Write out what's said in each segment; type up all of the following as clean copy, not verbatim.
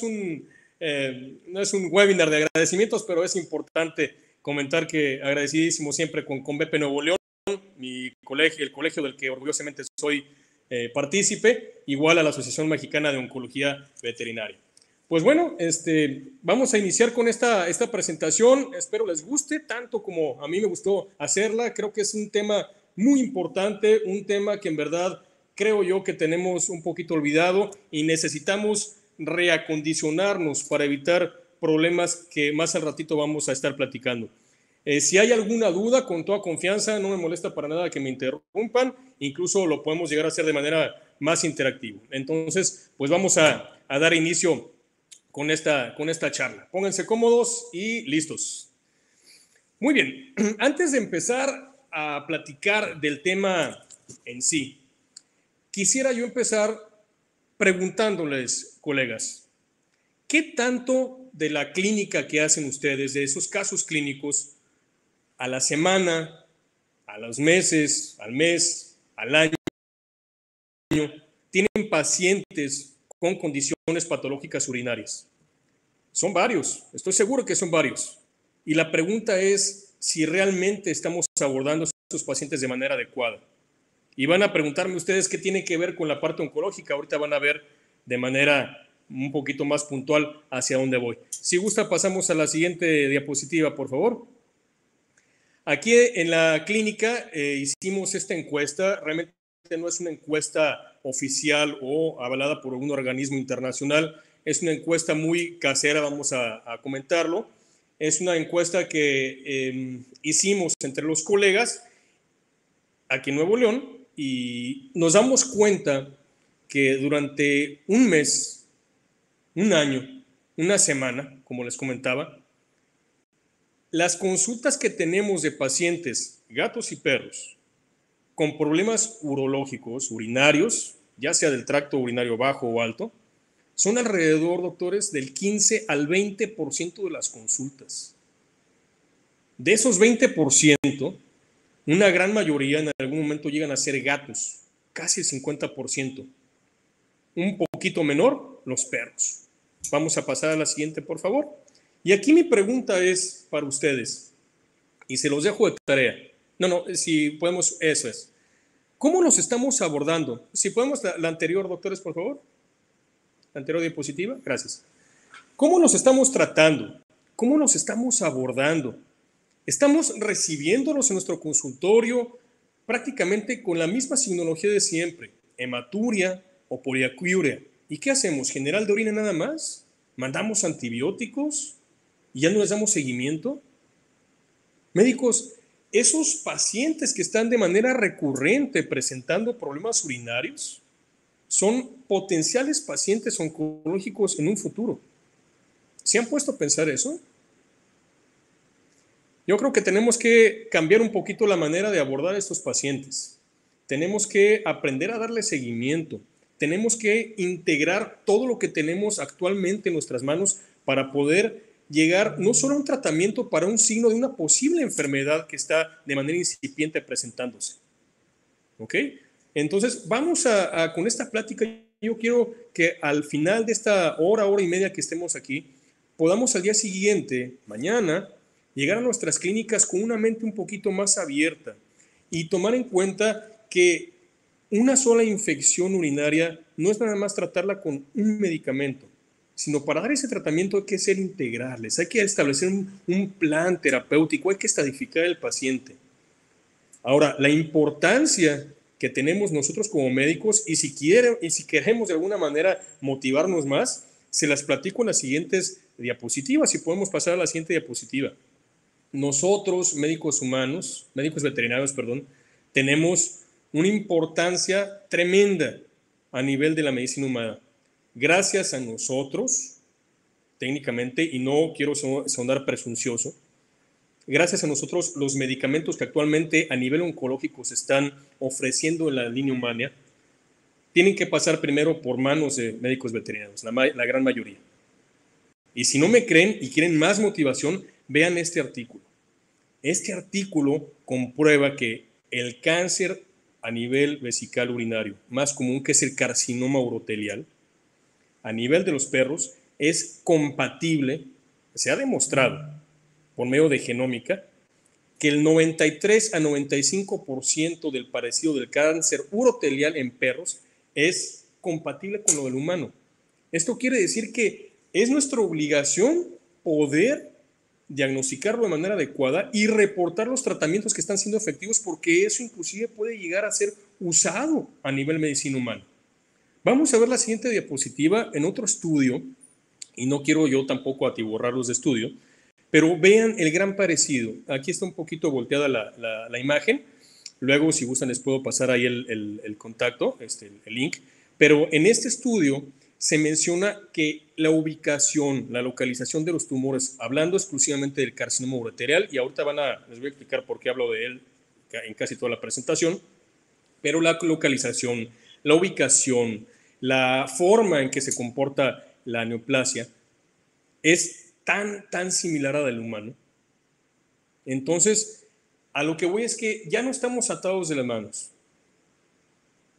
no es un webinar de agradecimientos, pero es importante comentar que agradecidísimo siempre con BP Nuevo León, mi colegio, el colegio del que orgullosamente soy partícipe, igual a la Asociación Mexicana de Oncología Veterinaria. Pues bueno, vamos a iniciar con esta presentación. Espero les guste tanto como a mí me gustó hacerla. Creo que es un tema muy importante, un tema que en verdad creo yo que tenemos un poquito olvidado y necesitamos reacondicionarnos para evitar problemas que más al ratito vamos a estar platicando. Si hay alguna duda, con toda confianza, no me molesta para nada que me interrumpan, incluso lo podemos llegar a hacer de manera más interactiva. Entonces, pues vamos a dar inicio con esta charla. Pónganse cómodos y listos. Muy bien, antes de empezar a platicar del tema en sí, quisiera yo empezar preguntándoles, colegas, ¿qué tanto de la clínica que hacen ustedes, de esos casos clínicos, a la semana, a los meses, al mes, al año, tienen pacientes con condiciones patológicas urinarias? Son varios, estoy seguro que son varios. Y la pregunta es si realmente estamos abordando a esos pacientes de manera adecuada. Y van a preguntarme ustedes qué tiene que ver con la parte oncológica. Ahorita van a ver de manera un poquito más puntual hacia dónde voy. Si gusta, pasamos a la siguiente diapositiva, por favor. Aquí en la clínica hicimos esta encuesta. Realmente no es una encuesta oficial o avalada por algún organismo internacional. Es una encuesta muy casera, vamos a comentarlo. Es una encuesta que hicimos entre los colegas aquí en Nuevo León y nos damos cuenta que durante un mes, un año, una semana, como les comentaba, las consultas que tenemos de pacientes, gatos y perros, con problemas urológicos, urinarios, ya sea del tracto urinario bajo o alto, son alrededor, doctores, del 15 al 20% de las consultas. De esos 20%, una gran mayoría en algún momento llegan a ser gatos, casi el 50%. Un poquito menor, los perros. Vamos a pasar a la siguiente, por favor. Y aquí mi pregunta es para ustedes, y se los dejo de tarea. No, si podemos, eso es. ¿Cómo nos estamos abordando? Si podemos la anterior, doctores, por favor. La anterior diapositiva, gracias. ¿Cómo nos estamos tratando? ¿Cómo nos estamos abordando? ¿Estamos recibiéndolos en nuestro consultorio prácticamente con la misma signología de siempre? Hematuria o poliacuria. ¿Y qué hacemos? ¿General de orina nada más? ¿Mandamos antibióticos? ¿Y ya no les damos seguimiento? Médicos, esos pacientes que están de manera recurrente presentando problemas urinarios son potenciales pacientes oncológicos en un futuro. ¿Se han puesto a pensar eso? Yo creo que tenemos que cambiar un poquito la manera de abordar a estos pacientes. Tenemos que aprender a darle seguimiento. Tenemos que integrar todo lo que tenemos actualmente en nuestras manos para poder llegar no solo a un tratamiento para un signo de una posible enfermedad que está de manera incipiente presentándose. ¿Ok? Entonces, vamos con esta plática. Yo quiero que al final de esta hora y media que estemos aquí, podamos al día siguiente, mañana, llegar a nuestras clínicas con una mente un poquito más abierta y tomar en cuenta que una sola infección urinaria no es nada más tratarla con un medicamento, sino para dar ese tratamiento hay que ser integrales, hay que establecer un plan terapéutico, hay que estadificar al paciente. Ahora, la importancia que tenemos nosotros como médicos y si queremos de alguna manera motivarnos más, se las platico en las siguientes diapositivas. Si podemos pasar a la siguiente diapositiva. Nosotros, médicos veterinarios, tenemos una importancia tremenda a nivel de la medicina humana. Gracias a nosotros, técnicamente, y no quiero sonar presuncioso, gracias a nosotros, los medicamentos que actualmente a nivel oncológico se están ofreciendo en la línea humana tienen que pasar primero por manos de médicos veterinarios, la gran mayoría. Y si no me creen y quieren más motivación, vean este artículo. Este artículo comprueba que el cáncer a nivel vesical urinario más común, que es el carcinoma urotelial, a nivel de los perros, es compatible, se ha demostrado por medio de genómica, que el 93 a 95% del parecido del cáncer urotelial en perros es compatible con lo del humano. Esto quiere decir que es nuestra obligación poder diagnosticarlo de manera adecuada y reportar los tratamientos que están siendo efectivos, porque eso inclusive puede llegar a ser usado a nivel medicina humana. Vamos a ver la siguiente diapositiva en otro estudio, y no quiero yo tampoco atiborrarlos de estudio, pero vean el gran parecido. Aquí está un poquito volteada la imagen. Luego, si gustan, les puedo pasar ahí el contacto, el link. Pero en este estudio se menciona que la ubicación, la localización de los tumores, hablando exclusivamente del carcinoma uroterial, y ahorita les voy a explicar por qué hablo de él en casi toda la presentación, pero la localización, la ubicación, la forma en que se comporta la neoplasia es tan similar a la del humano. Entonces, a lo que voy es que ya no estamos atados de las manos.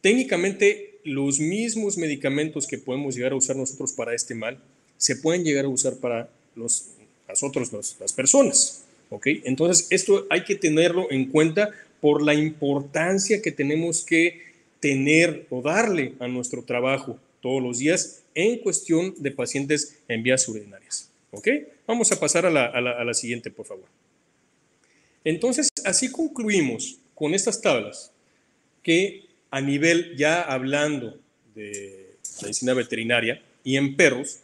Técnicamente, los mismos medicamentos que podemos llegar a usar nosotros para este mal se pueden llegar a usar para las personas. ¿Ok? Entonces, esto hay que tenerlo en cuenta por la importancia que tenemos que tener o darle a nuestro trabajo todos los días en cuestión de pacientes en vías urinarias. ¿Ok? Vamos a pasar a la siguiente, por favor. Entonces, así concluimos con estas tablas que a nivel, ya hablando de medicina veterinaria y en perros,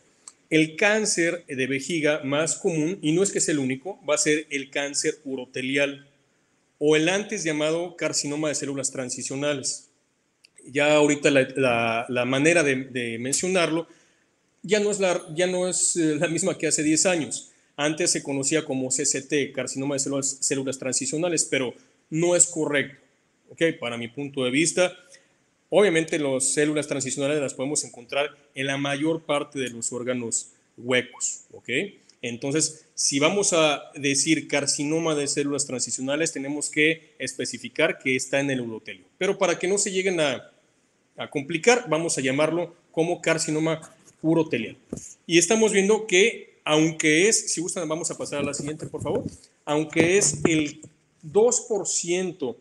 el cáncer de vejiga más común, y no es que sea el único, va a ser el cáncer urotelial o el antes llamado carcinoma de células transicionales. Ya ahorita la manera de mencionarlo ya no es la misma que hace 10 años. Antes se conocía como CCT, carcinoma de células transicionales, pero no es correcto. ¿Okay? Para mi punto de vista, obviamente las células transicionales las podemos encontrar en la mayor parte de los órganos huecos. ¿Okay? Entonces, si vamos a decir carcinoma de células transicionales, tenemos que especificar que está en el urotelio. Pero para que no se lleguen a complicar, vamos a llamarlo como carcinoma urotelial. Y estamos viendo que, aunque es, si gustan, vamos a pasar a la siguiente, por favor, aunque es el 2%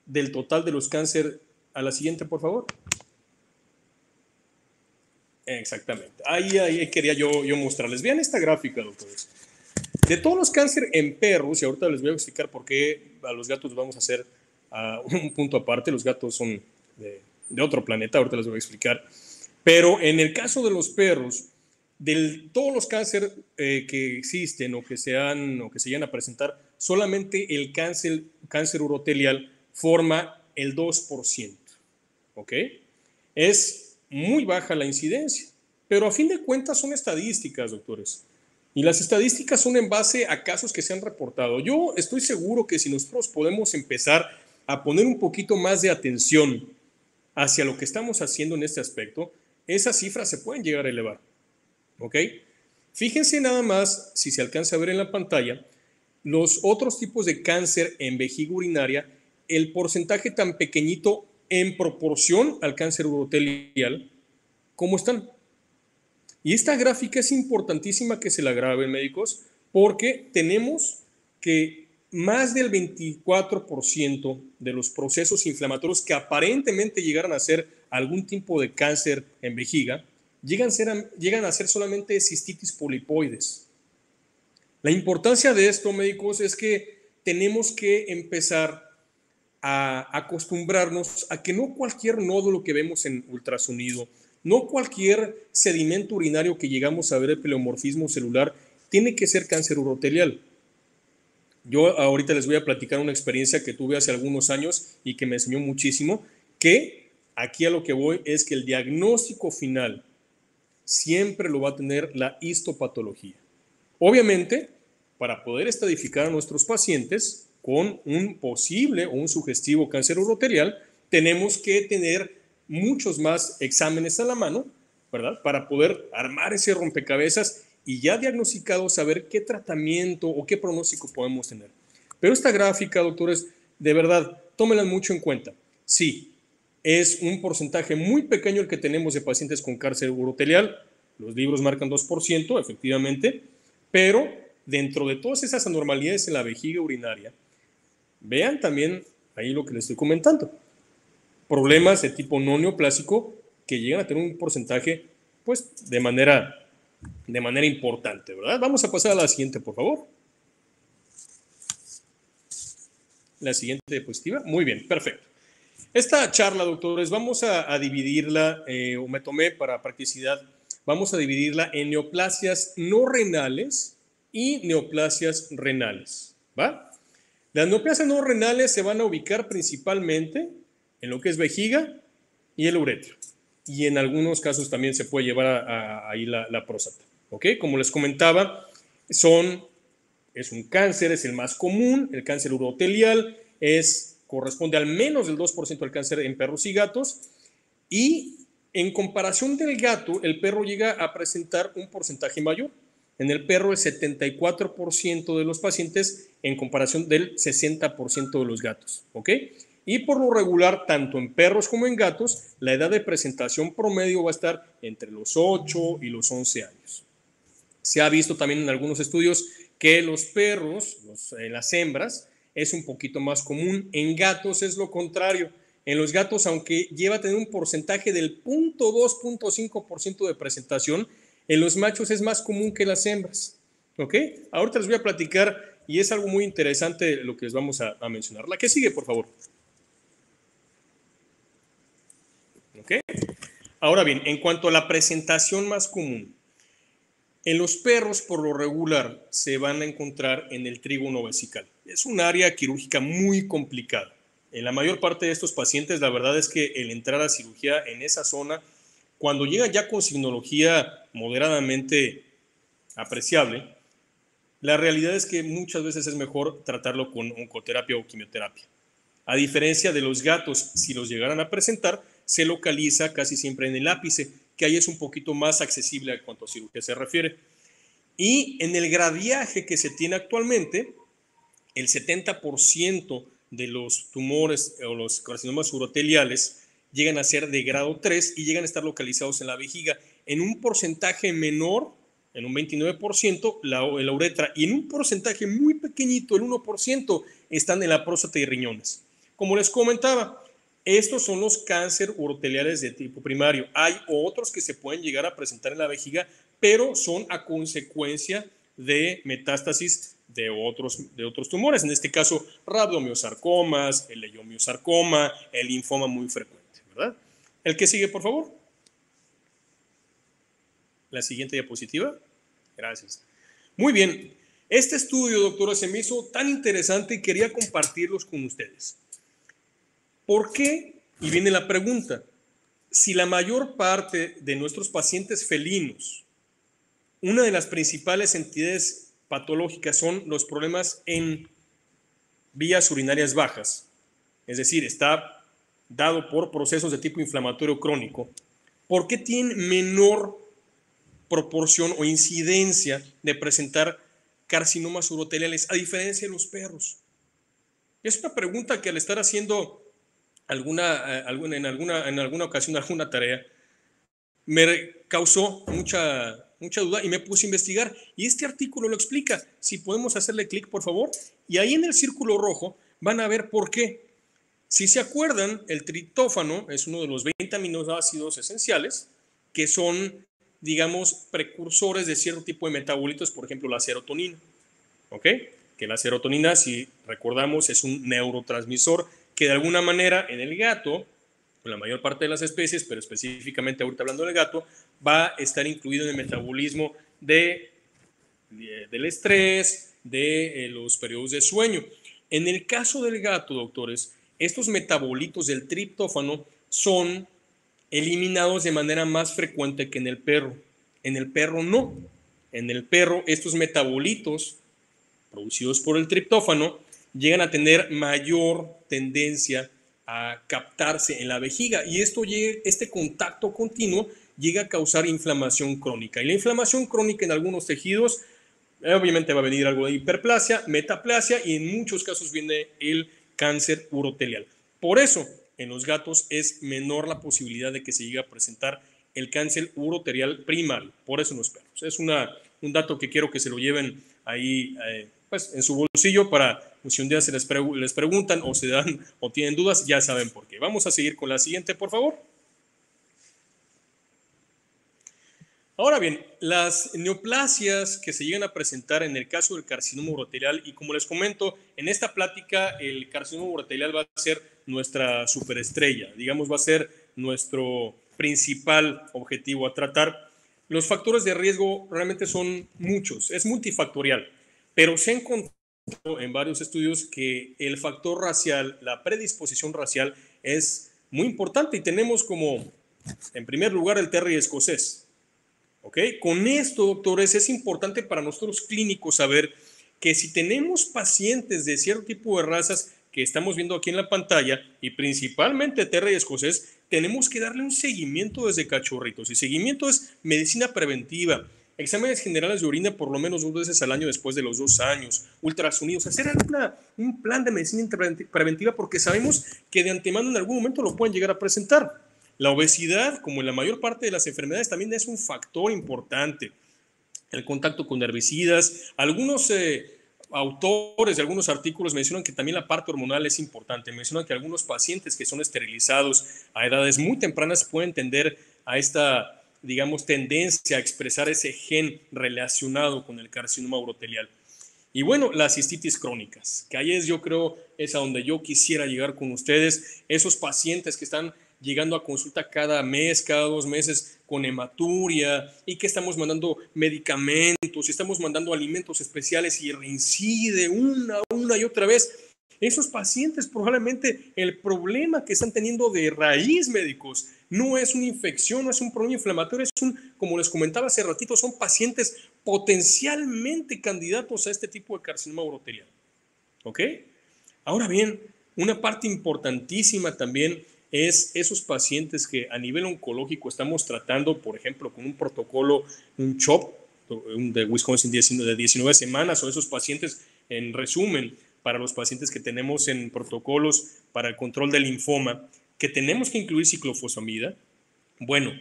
del total de los cánceres, a la siguiente, por favor. Exactamente. Ahí quería yo mostrarles. Vean esta gráfica, doctores. De todos los cánceres en perros, y ahorita les voy a explicar por qué a los gatos vamos a hacer un punto aparte, los gatos son de otro planeta, ahorita les voy a explicar. Pero en el caso de los perros, de todos los cánceres que existen o que se llegan a presentar, solamente el cáncer urotelial forma el 2%. ¿Ok? Es muy baja la incidencia, pero a fin de cuentas son estadísticas, doctores. Y las estadísticas son en base a casos que se han reportado. Yo estoy seguro que si nosotros podemos empezar a poner un poquito más de atención hacia lo que estamos haciendo en este aspecto, esas cifras se pueden llegar a elevar. ¿Ok? Fíjense nada más, si se alcanza a ver en la pantalla, los otros tipos de cáncer en vejiga urinaria, el porcentaje tan pequeñito en proporción al cáncer urotelial, ¿cómo están? Y esta gráfica es importantísima que se la graben, médicos, porque tenemos que más del 24% de los procesos inflamatorios que aparentemente llegaran a ser algún tipo de cáncer en vejiga, llegan a ser solamente cistitis polipoides. La importancia de esto, médicos, es que tenemos que empezar a acostumbrarnos a que no cualquier nódulo que vemos en ultrasonido, no cualquier sedimento urinario que llegamos a ver el pleomorfismo celular tiene que ser cáncer urotelial. Yo ahorita les voy a platicar una experiencia que tuve hace algunos años y que me enseñó muchísimo, que aquí a lo que voy es que el diagnóstico final siempre lo va a tener la histopatología. Obviamente, para poder estadificar a nuestros pacientes con un posible o un sugestivo cáncer urotelial, tenemos que tener muchos más exámenes a la mano, ¿verdad? Para poder armar ese rompecabezas y ya diagnosticado saber qué tratamiento o qué pronóstico podemos tener. Pero esta gráfica, doctores, de verdad, tómenla mucho en cuenta. Sí, es un porcentaje muy pequeño el que tenemos de pacientes con cáncer urotelial, Los libros marcan 2%, efectivamente, pero dentro de todas esas anormalidades en la vejiga urinaria, vean también ahí lo que les estoy comentando. Problemas de tipo no neoplásico que llegan a tener un porcentaje, pues, de manera importante, ¿verdad? Vamos a pasar a la siguiente, por favor. La siguiente diapositiva. Muy bien, perfecto. Esta charla, doctores, vamos a dividirla, o me tomé para practicidad, vamos a dividirla en neoplasias no renales y neoplasias renales, ¿va? Las neoplasias no renales se van a ubicar principalmente en lo que es vejiga y el uretra. Y en algunos casos también se puede llevar ahí la próstata, ¿ok? Como les comentaba, es un cáncer, es el más común, el cáncer urotelial, corresponde al menos del 2% del cáncer en perros y gatos, y en comparación del gato, el perro llega a presentar un porcentaje mayor. En el perro, el 74% de los pacientes en comparación del 60% de los gatos, ¿ok? Y por lo regular, tanto en perros como en gatos, la edad de presentación promedio va a estar entre los 8 y los 11 años. Se ha visto también en algunos estudios que los perros, las hembras, es un poquito más común. En gatos es lo contrario. En los gatos, aunque lleva a tener un porcentaje del 0.2, 0.5% de presentación, en los machos es más común que las hembras. ¿Ok? Ahorita les voy a platicar y es algo muy interesante lo que les vamos a mencionar. La que sigue, por favor. ¿Ok? Ahora bien, en cuanto a la presentación más común, en los perros, por lo regular, se van a encontrar en el trígono vesical. Es un área quirúrgica muy complicada. En la mayor parte de estos pacientes, la verdad es que el entrar a cirugía en esa zona, cuando llegan ya con signología moderadamente apreciable, la realidad es que muchas veces es mejor tratarlo con oncoterapia o quimioterapia. A diferencia de los gatos, si los llegaran a presentar, se localiza casi siempre en el ápice, que ahí es un poquito más accesible a cuanto a cirugía se refiere. Y en el gradiaje que se tiene actualmente, el 70% de los tumores o los carcinomas uroteliales llegan a ser de grado 3 y llegan a estar localizados en la vejiga. En un porcentaje menor, en un 29%, la uretra, y en un porcentaje muy pequeñito, el 1%, están en la próstata y riñones. Como les comentaba, estos son los cánceres uroteliales de tipo primario. Hay otros que se pueden llegar a presentar en la vejiga, pero son a consecuencia de metástasis de otros tumores. En este caso, rabdomiosarcomas, el leiomiosarcoma, el linfoma muy frecuente, ¿verdad? El que sigue, por favor. La siguiente diapositiva. Gracias. Muy bien. Este estudio, doctora, se me hizo tan interesante y quería compartirlos con ustedes. ¿Por qué? Y viene la pregunta. Si la mayor parte de nuestros pacientes felinos, una de las principales entidades patológicas son los problemas en vías urinarias bajas, es decir, está dado por procesos de tipo inflamatorio crónico, ¿por qué tienen menor proporción o incidencia de presentar carcinomas uroteliales a diferencia de los perros? Es una pregunta que al estar haciendo en alguna ocasión alguna tarea, me causó mucha duda y me puse a investigar. Y este artículo lo explica. Si podemos hacerle clic, por favor. Y ahí en el círculo rojo van a ver por qué. Si se acuerdan, el triptófano es uno de los 20 aminoácidos esenciales que son, digamos, precursores de cierto tipo de metabolitos, por ejemplo, la serotonina. ¿Ok? Que la serotonina, si recordamos, es un neurotransmisor que de alguna manera en el gato, en la mayor parte de las especies, pero específicamente ahorita hablando del gato, va a estar incluido en el metabolismo del estrés, de los periodos de sueño. En el caso del gato, doctores, estos metabolitos del triptófano son eliminados de manera más frecuente que en el perro. En el perro no. En el perro estos metabolitos producidos por el triptófano llegan a tener mayor tendencia a captarse en la vejiga y este contacto continuo llega a causar inflamación crónica. Y la inflamación crónica en algunos tejidos, obviamente va a venir algo de hiperplasia, metaplasia y en muchos casos viene el cáncer urotelial. Por eso, en los gatos es menor la posibilidad de que se llegue a presentar el cáncer uroterial primario, por eso en los perros. Es un dato que quiero que se lo lleven ahí pues, en su bolsillo para si un día se les preguntan o se dan o tienen dudas, ya saben por qué. Vamos a seguir con la siguiente, por favor. Ahora bien, las neoplasias que se llegan a presentar en el caso del carcinoma uroterial, y como les comento, en esta plática el carcinoma uroterial va a ser nuestra superestrella, digamos, va a ser nuestro principal objetivo a tratar. Los factores de riesgo realmente son muchos, es multifactorial, pero se ha encontrado en varios estudios que el factor racial, la predisposición racial es muy importante y tenemos como, en primer lugar, el terrier escocés. ¿Okay? Con esto, doctores, es importante para nosotros clínicos saber que si tenemos pacientes de cierto tipo de razas que estamos viendo aquí en la pantalla, y principalmente terrier escocés, tenemos que darle un seguimiento desde cachorritos. Y seguimiento es medicina preventiva, exámenes generales de orina por lo menos 2 veces al año después de los 2 años, ultrasonidos, hacer un plan de medicina preventiva porque sabemos que de antemano en algún momento lo pueden llegar a presentar. La obesidad, como en la mayor parte de las enfermedades, también es un factor importante. El contacto con herbicidas. Algunos autores de algunos artículos mencionan que también la parte hormonal es importante. Mencionan que algunos pacientes que son esterilizados a edades muy tempranas pueden tender a esta, digamos, tendencia a expresar ese gen relacionado con el carcinoma urotelial. Y bueno, las cistitis crónicas, que ahí es, yo creo, es a donde yo quisiera llegar con ustedes. Esos pacientes que están llegando a consulta cada mes, cada 2 meses con hematuria y que estamos mandando medicamentos, estamos mandando alimentos especiales y reincide una y otra vez. Esos pacientes probablemente el problema que están teniendo de raíz, médicos, no es una infección, no es un problema inflamatorio, es como les comentaba hace ratito, son pacientes potencialmente candidatos a este tipo de carcinoma urotelial. ¿Ok? Ahora bien, una parte importantísima también es esos pacientes que a nivel oncológico estamos tratando, por ejemplo, con un protocolo, un CHOP, de Wisconsin de 19 semanas, o esos pacientes, en resumen, para los pacientes que tenemos en protocolos para el control del linfoma, que tenemos que incluir ciclofosfamida. Bueno,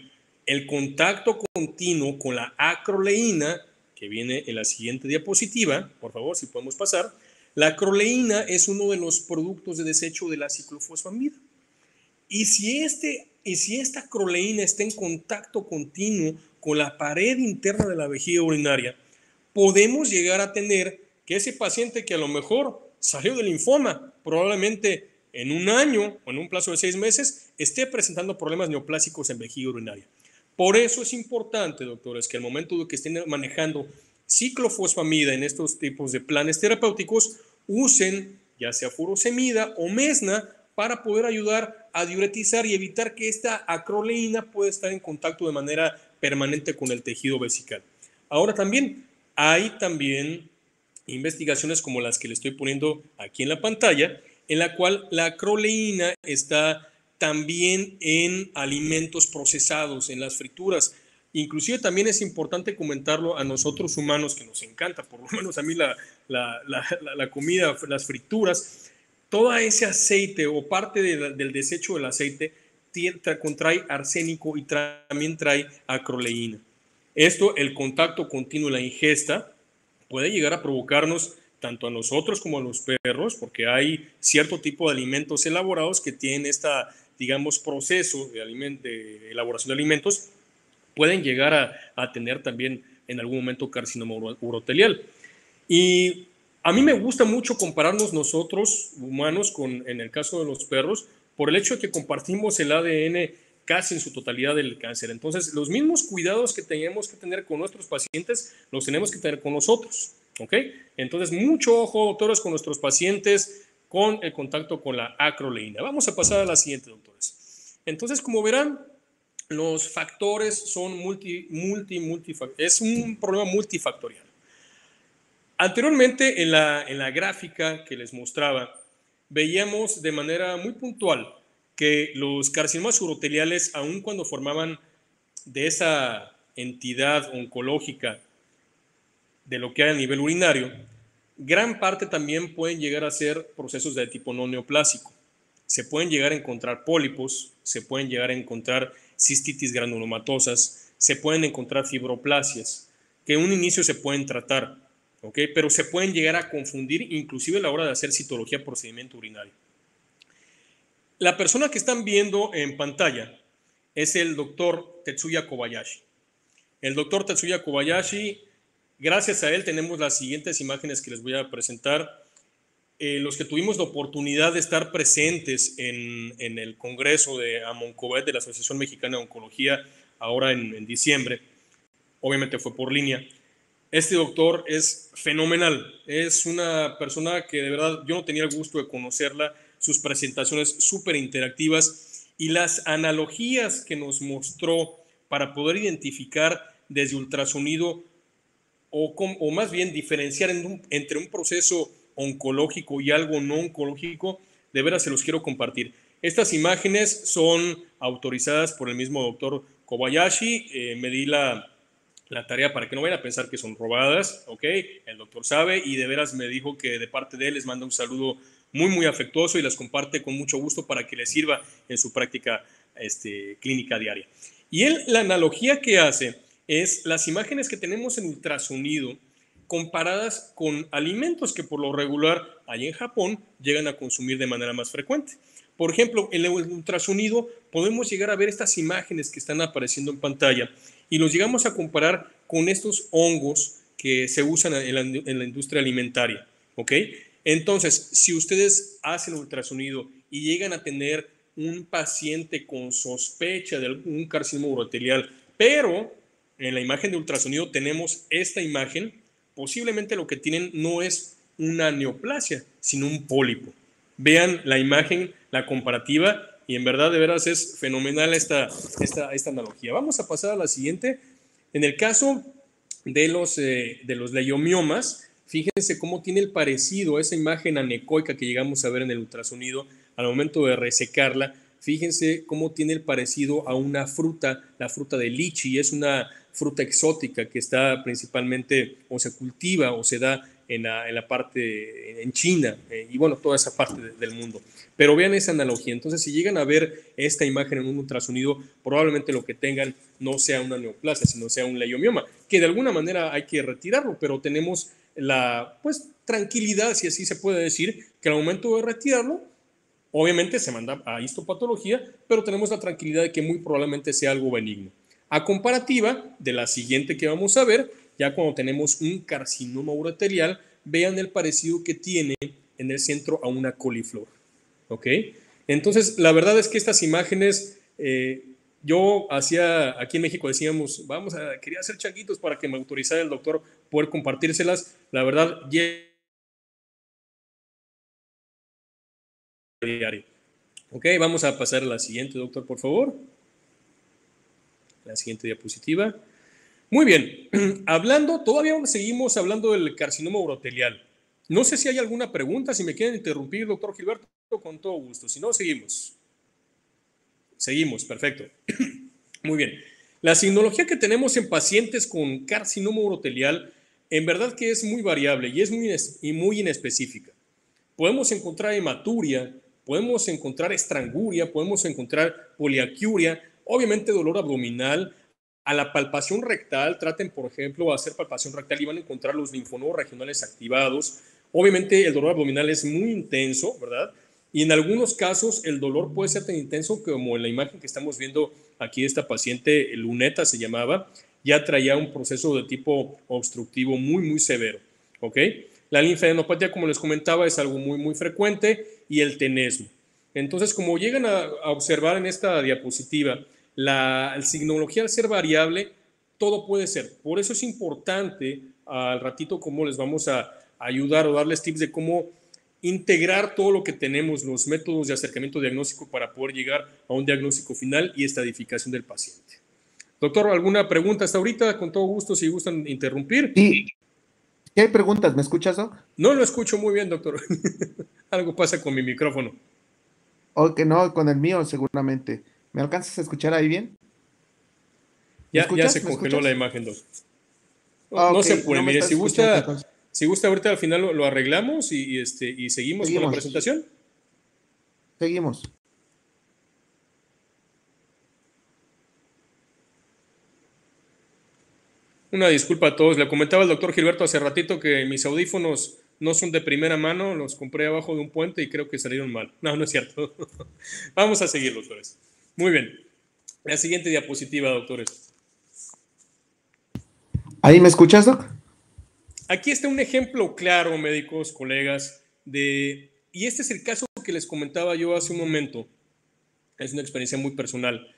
el contacto continuo con la acroleína, que viene en la siguiente diapositiva, por favor, si podemos pasar. La acroleína es uno de los productos de desecho de la ciclofosfamida. Y si esta acroleína está en contacto continuo con la pared interna de la vejiga urinaria, podemos llegar a tener que ese paciente que a lo mejor salió del linfoma, probablemente en un año o en un plazo de 6 meses, esté presentando problemas neoplásicos en vejiga urinaria. Por eso es importante, doctores, que al momento de que estén manejando ciclofosfamida en estos tipos de planes terapéuticos, usen ya sea furosemida o mesna para poder ayudar a diuretizar y evitar que esta acroleína pueda estar en contacto de manera permanente con el tejido vesical. Ahora también hay investigaciones como las que le estoy poniendo aquí en la pantalla, en la cual la acroleína está también en alimentos procesados, en las frituras. Inclusive también es importante comentarlo a nosotros humanos, que nos encanta, por lo menos a mí la comida, las frituras, todo ese aceite o parte del desecho del aceite contrae arsénico y también trae acroleína. Esto, el contacto continuo, la ingesta, puede llegar a provocarnos tanto a nosotros como a los perros, porque hay cierto tipo de alimentos elaborados que tienen digamos, proceso de elaboración de alimentos, pueden llegar a tener también en algún momento carcinoma urotelial. Y a mí me gusta mucho compararnos nosotros, humanos, en el caso de los perros, por el hecho de que compartimos el ADN casi en su totalidad del cáncer. Entonces, los mismos cuidados que tenemos que tener con nuestros pacientes, los tenemos que tener con nosotros. ¿Ok? Entonces, mucho ojo, doctores, con nuestros pacientes, con el contacto con la acroleína. Vamos a pasar a la siguiente, doctores. Entonces, como verán, los factores son es un problema multifactorial. Anteriormente, en la gráfica que les mostraba, veíamos de manera muy puntual que los carcinomas uroteliales, aun cuando formaban de esa entidad oncológica de lo que hay a nivel urinario, gran parte también pueden llegar a ser procesos de tipo no neoplásico. Se pueden llegar a encontrar pólipos, se pueden llegar a encontrar cistitis granulomatosas, se pueden encontrar fibroplasias, que en un inicio se pueden tratar, ¿ok? Pero se pueden llegar a confundir inclusive a la hora de hacer citología procedimiento urinario. La persona que están viendo en pantalla es el doctor Tetsuya Kobayashi. El doctor Tetsuya Kobayashi, gracias a él tenemos las siguientes imágenes que les voy a presentar. Los que tuvimos la oportunidad de estar presentes en el Congreso de AMONCOVED de la Asociación Mexicana de Oncología, ahora en diciembre, obviamente fue por línea. Este doctor es fenomenal, es una persona que de verdad yo no tenía el gusto de conocerla, sus presentaciones súper interactivas y las analogías que nos mostró para poder identificar desde ultrasonido o más bien diferenciar entre un proceso oncológico y algo no oncológico, de veras se los quiero compartir. Estas imágenes son autorizadas por el mismo doctor Kobayashi. Me di la tarea para que no vayan a pensar que son robadas, ¿ok? El doctor sabe y de veras me dijo que de parte de él les manda un saludo muy, muy afectuoso y las comparte con mucho gusto para que les sirva en su práctica clínica diaria. Y él, la analogía que hace es las imágenes que tenemos en ultrasonido comparadas con alimentos que por lo regular ahí en Japón llegan a consumir de manera más frecuente. Por ejemplo, en el ultrasonido podemos llegar a ver estas imágenes que están apareciendo en pantalla y los llegamos a comparar con estos hongos que se usan en la industria alimentaria, ¿ok? Entonces, si ustedes hacen ultrasonido y llegan a tener un paciente con sospecha de algún carcinoma urotelial, pero en la imagen de ultrasonido tenemos esta imagen, posiblemente lo que tienen no es una neoplasia, sino un pólipo. Vean la imagen, la comparativa, y en verdad de veras es fenomenal esta analogía. Vamos a pasar a la siguiente. En el caso de los leiomiomas, fíjense cómo tiene el parecido a esa imagen anecoica que llegamos a ver en el ultrasonido al momento de resecarla. Fíjense cómo tiene el parecido a una fruta, la fruta de lichi, es una fruta exótica que está principalmente o se cultiva o se da en la parte, en China y bueno, toda esa parte del mundo. Pero vean esa analogía. Entonces, si llegan a ver esta imagen en un ultrasonido, probablemente lo que tengan no sea una neoplasia, sino sea un leiomioma, que de alguna manera hay que retirarlo, pero tenemos la tranquilidad, si así se puede decir, que al momento de retirarlo, obviamente se manda a histopatología, pero tenemos la tranquilidad de que muy probablemente sea algo benigno. A comparativa de la siguiente que vamos a ver, ya cuando tenemos un carcinoma urotelial, vean el parecido que tiene en el centro a una coliflor. ¿Ok? Entonces, la verdad es que estas imágenes, yo hacía, aquí en México decíamos, quería hacer changuitos para que me autorizara el doctor poder compartírselas. La verdad, diario. Ok, vamos a pasar a la siguiente, doctor, por favor. La siguiente diapositiva. Muy bien, todavía seguimos hablando del carcinoma urotelial. No sé si hay alguna pregunta, si me quieren interrumpir, doctor Gilberto, con todo gusto. Si no, seguimos. Seguimos, perfecto. Muy bien. La signología que tenemos en pacientes con carcinoma urotelial, en verdad que es muy variable y es muy inespecífica. Podemos encontrar hematuria, podemos encontrar estranguria, podemos encontrar poliaquiuria, obviamente dolor abdominal. A la palpación rectal, traten, por ejemplo, de hacer palpación rectal y van a encontrar los linfonodos regionales activados. Obviamente el dolor abdominal es muy intenso, ¿verdad? Y en algunos casos el dolor puede ser tan intenso como en la imagen que estamos viendo aquí de esta paciente, Luneta se llamaba, ya traía un proceso de tipo obstructivo muy, muy severo, ¿ok? La linfadenopatía, como les comentaba, es algo muy, muy frecuente y el tenesmo. Entonces, como llegan a observar en esta diapositiva, la signología al ser variable, todo puede ser. Por eso es importante al ratito cómo les vamos a ayudar o darles tips de cómo integrar todo lo que tenemos, los métodos de acercamiento diagnóstico para poder llegar a un diagnóstico final y estadificación del paciente. Doctor, ¿alguna pregunta hasta ahorita? Con todo gusto, si gustan interrumpir. Sí, ¿qué hay preguntas? ¿Me escuchas, Doc? No lo escucho muy bien, doctor. Algo pasa con mi micrófono. O que no, con el mío seguramente. ¿Me alcanzas a escuchar ahí bien? ¿Me Ya se escuchas? ¿Me congeló la escuchas? imagen, doctor. Ah, No ok, se apure, no me mire, estás escuchando entonces. si gusta ahorita al final lo arreglamos y seguimos con la Seguimos, presentación. seguimos. Una disculpa a todos. Le comentaba al doctor Gilberto hace ratito que mis audífonos no son de primera mano, los compré abajo de un puente y creo que salieron mal. No, no es cierto. Vamos a seguir, doctores. Muy bien. La siguiente diapositiva, doctores. ¿Ahí me escuchas, Doc? Aquí está un ejemplo claro, médicos, colegas, y este es el caso que les comentaba yo hace un momento. Es una experiencia muy personal,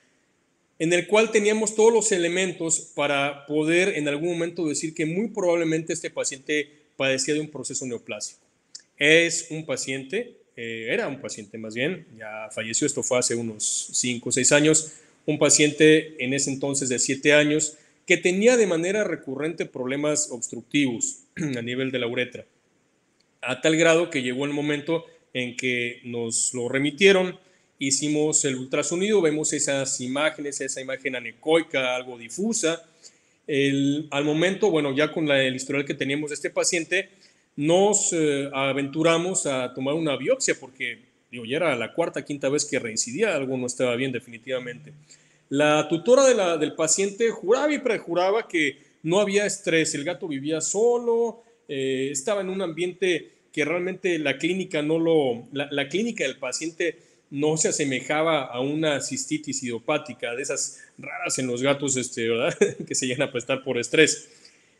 en el cual teníamos todos los elementos para poder en algún momento decir que muy probablemente este paciente padecía de un proceso neoplásico. Es un paciente, era un paciente más bien, ya falleció, esto fue hace unos 5 o 6 años, un paciente en ese entonces de 7 años que tenía de manera recurrente problemas obstructivos a nivel de la uretra, a tal grado que llegó el momento en que nos lo remitieron, hicimos el ultrasonido, vemos esas imágenes, esa imagen anecoica, algo difusa. Al momento, bueno, ya con el historial que teníamos de este paciente, nos aventuramos a tomar una biopsia porque digo, ya era la cuarta, quinta vez que reincidía, algo no estaba bien definitivamente. La tutora del paciente juraba y prejuraba que no había estrés, el gato vivía solo, estaba en un ambiente que realmente la clínica la clínica del paciente no se asemejaba a una cistitis idiopática, de esas raras en los gatos, ¿verdad? Que se llegan a prestar por estrés.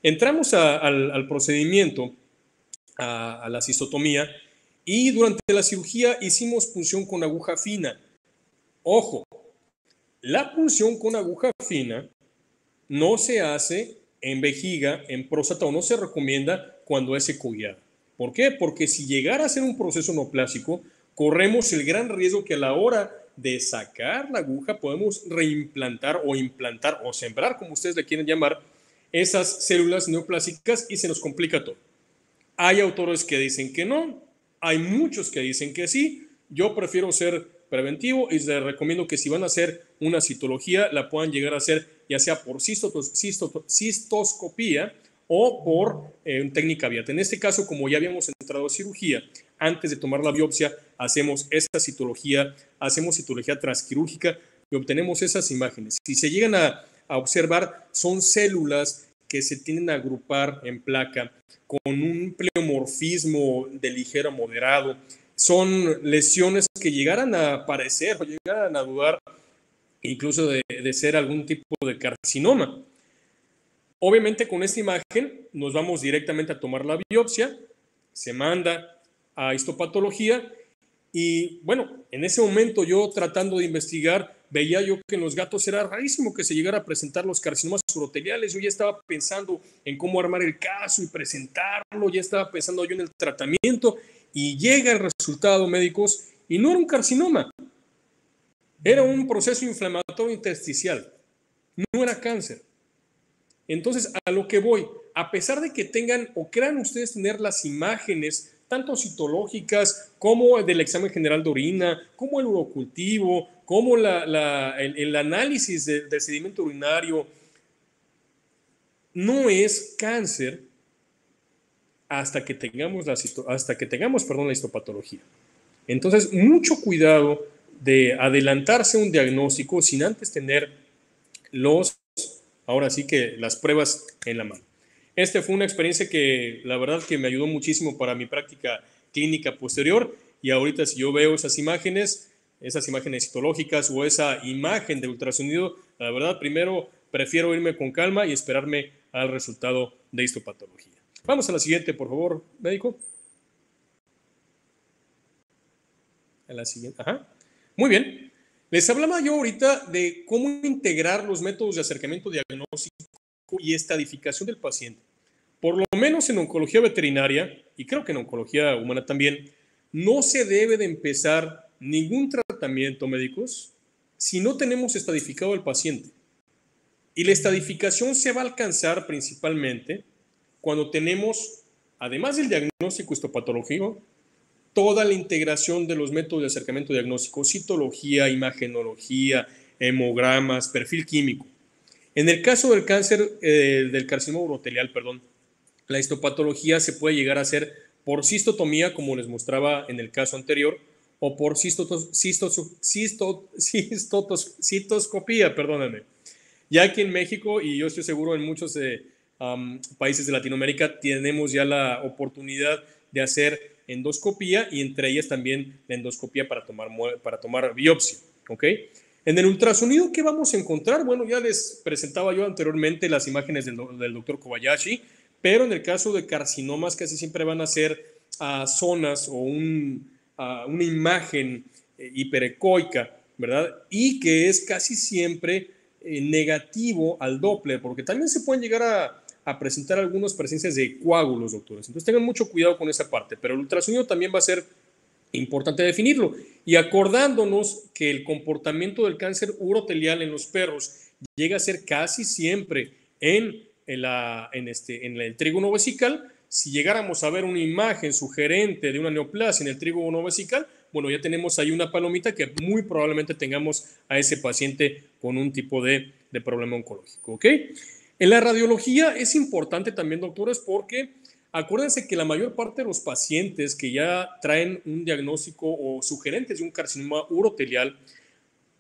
Entramos al procedimiento, a la cistotomía, y durante la cirugía hicimos punción con aguja fina. Ojo, la punción con aguja fina no se hace en vejiga, en próstata, o no se recomienda cuando es ecoguiada. ¿Por qué? Porque si llegara a ser un proceso neoplásico, corremos el gran riesgo que a la hora de sacar la aguja podemos reimplantar o implantar o sembrar, como ustedes le quieren llamar, esas células neoplásicas y se nos complica todo. Hay autores que dicen que no, hay muchos que dicen que sí. Yo prefiero ser preventivo y les recomiendo que si van a hacer una citología la puedan llegar a hacer ya sea por cistoscopía o por técnica Viat. En este caso, como ya habíamos entrado a cirugía, antes de tomar la biopsia, hacemos esta citología, hacemos citología transquirúrgica y obtenemos esas imágenes. Si se llegan a observar, son células que se tienden a agrupar en placa con un pleomorfismo de ligero a moderado. Son lesiones que llegaran a aparecer o llegaran a dudar incluso de ser algún tipo de carcinoma. Obviamente con esta imagen nos vamos directamente a tomar la biopsia, se manda a histopatología y bueno, en ese momento yo tratando de investigar, veía yo que en los gatos era rarísimo que se llegara a presentar los carcinomas uroteliales. Yo ya estaba pensando en cómo armar el caso y presentarlo, ya estaba pensando yo en el tratamiento y llega el resultado, médicos, y no era un carcinoma, era un proceso inflamatorio intersticial, no era cáncer. Entonces, a lo que voy, a pesar de que tengan o crean ustedes tener las imágenes, tanto citológicas como del examen general de orina, como el urocultivo, como el análisis del sedimento urinario, no es cáncer hasta que tengamos la histopatología. Entonces, mucho cuidado de adelantarse a un diagnóstico sin antes tener ahora sí que las pruebas en la mano. Esta fue una experiencia que la verdad que me ayudó muchísimo para mi práctica clínica posterior y ahorita si yo veo esas imágenes citológicas o esa imagen de ultrasonido, la verdad primero prefiero irme con calma y esperarme al resultado de histopatología. Vamos a la siguiente, por favor, médico. A la siguiente, ajá. Muy bien. Les hablaba yo ahorita de cómo integrar los métodos de acercamiento diagnóstico y estadificación del paciente. Por lo menos en oncología veterinaria, y creo que en oncología humana también, no se debe de empezar ningún tratamiento, médicos, si no tenemos estadificado al paciente. Y la estadificación se va a alcanzar principalmente cuando tenemos, además del diagnóstico histopatológico, toda la integración de los métodos de acercamiento diagnóstico, citología, imagenología, hemogramas, perfil químico. En el caso del cáncer, del carcinoma urotelial, la histopatología se puede llegar a hacer por cistotomía, como les mostraba en el caso anterior, o por cistoscopía, perdónenme. Ya aquí en México, y yo estoy seguro en muchos países de Latinoamérica tenemos ya la oportunidad de hacer endoscopía y entre ellas también la endoscopía para tomar biopsia, ¿ok? En el ultrasonido, ¿qué vamos a encontrar? Bueno, ya les presentaba yo anteriormente las imágenes del doctor Kobayashi, pero en el caso de carcinomas casi siempre van a ser zonas o una imagen hiperecoica, ¿verdad? Y que es casi siempre negativo al Doppler, porque también se pueden llegar a presentar algunas presencias de coágulos, doctores. Entonces tengan mucho cuidado con esa parte, pero el ultrasonido también va a ser importante definirlo. Y acordándonos que el comportamiento del cáncer urotelial en los perros llega a ser casi siempre en el trígono vesical, si llegáramos a ver una imagen sugerente de una neoplasia en el trígono vesical, bueno, ya tenemos ahí una palomita que muy probablemente tengamos a ese paciente con un tipo de problema oncológico, ¿ok? En la radiología es importante también, doctores, porque acuérdense que la mayor parte de los pacientes que ya traen un diagnóstico o sugerentes de un carcinoma urotelial,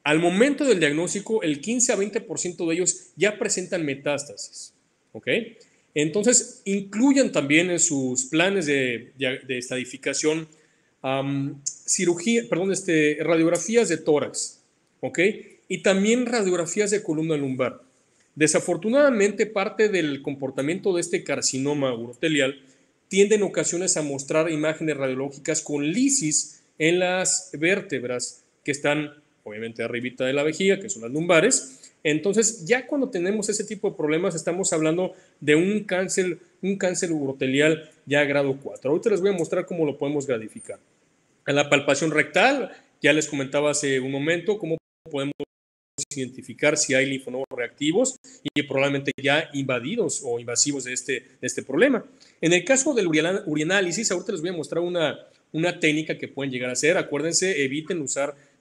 al momento del diagnóstico, el 15 a 20% de ellos ya presentan metástasis, ¿ok? Entonces, incluyan también en sus planes de estadificación radiografías de tórax, ¿ok? Y también radiografías de columna lumbar. Desafortunadamente, parte del comportamiento de este carcinoma urotelial tiende en ocasiones a mostrar imágenes radiológicas con lisis en las vértebras que están, obviamente, arribita de la vejiga, que son las lumbares. Entonces, ya cuando tenemos ese tipo de problemas, estamos hablando de un cáncer urotelial ya grado 4. Ahorita les voy a mostrar cómo lo podemos gradificar. En la palpación rectal, ya les comentaba hace un momento cómo podemos identificar si hay linfonodos reactivos y probablemente ya invadidos o invasivos de este problema. En el caso del urinálisis, ahorita les voy a mostrar una técnica que pueden llegar a hacer. Acuérdense, eviten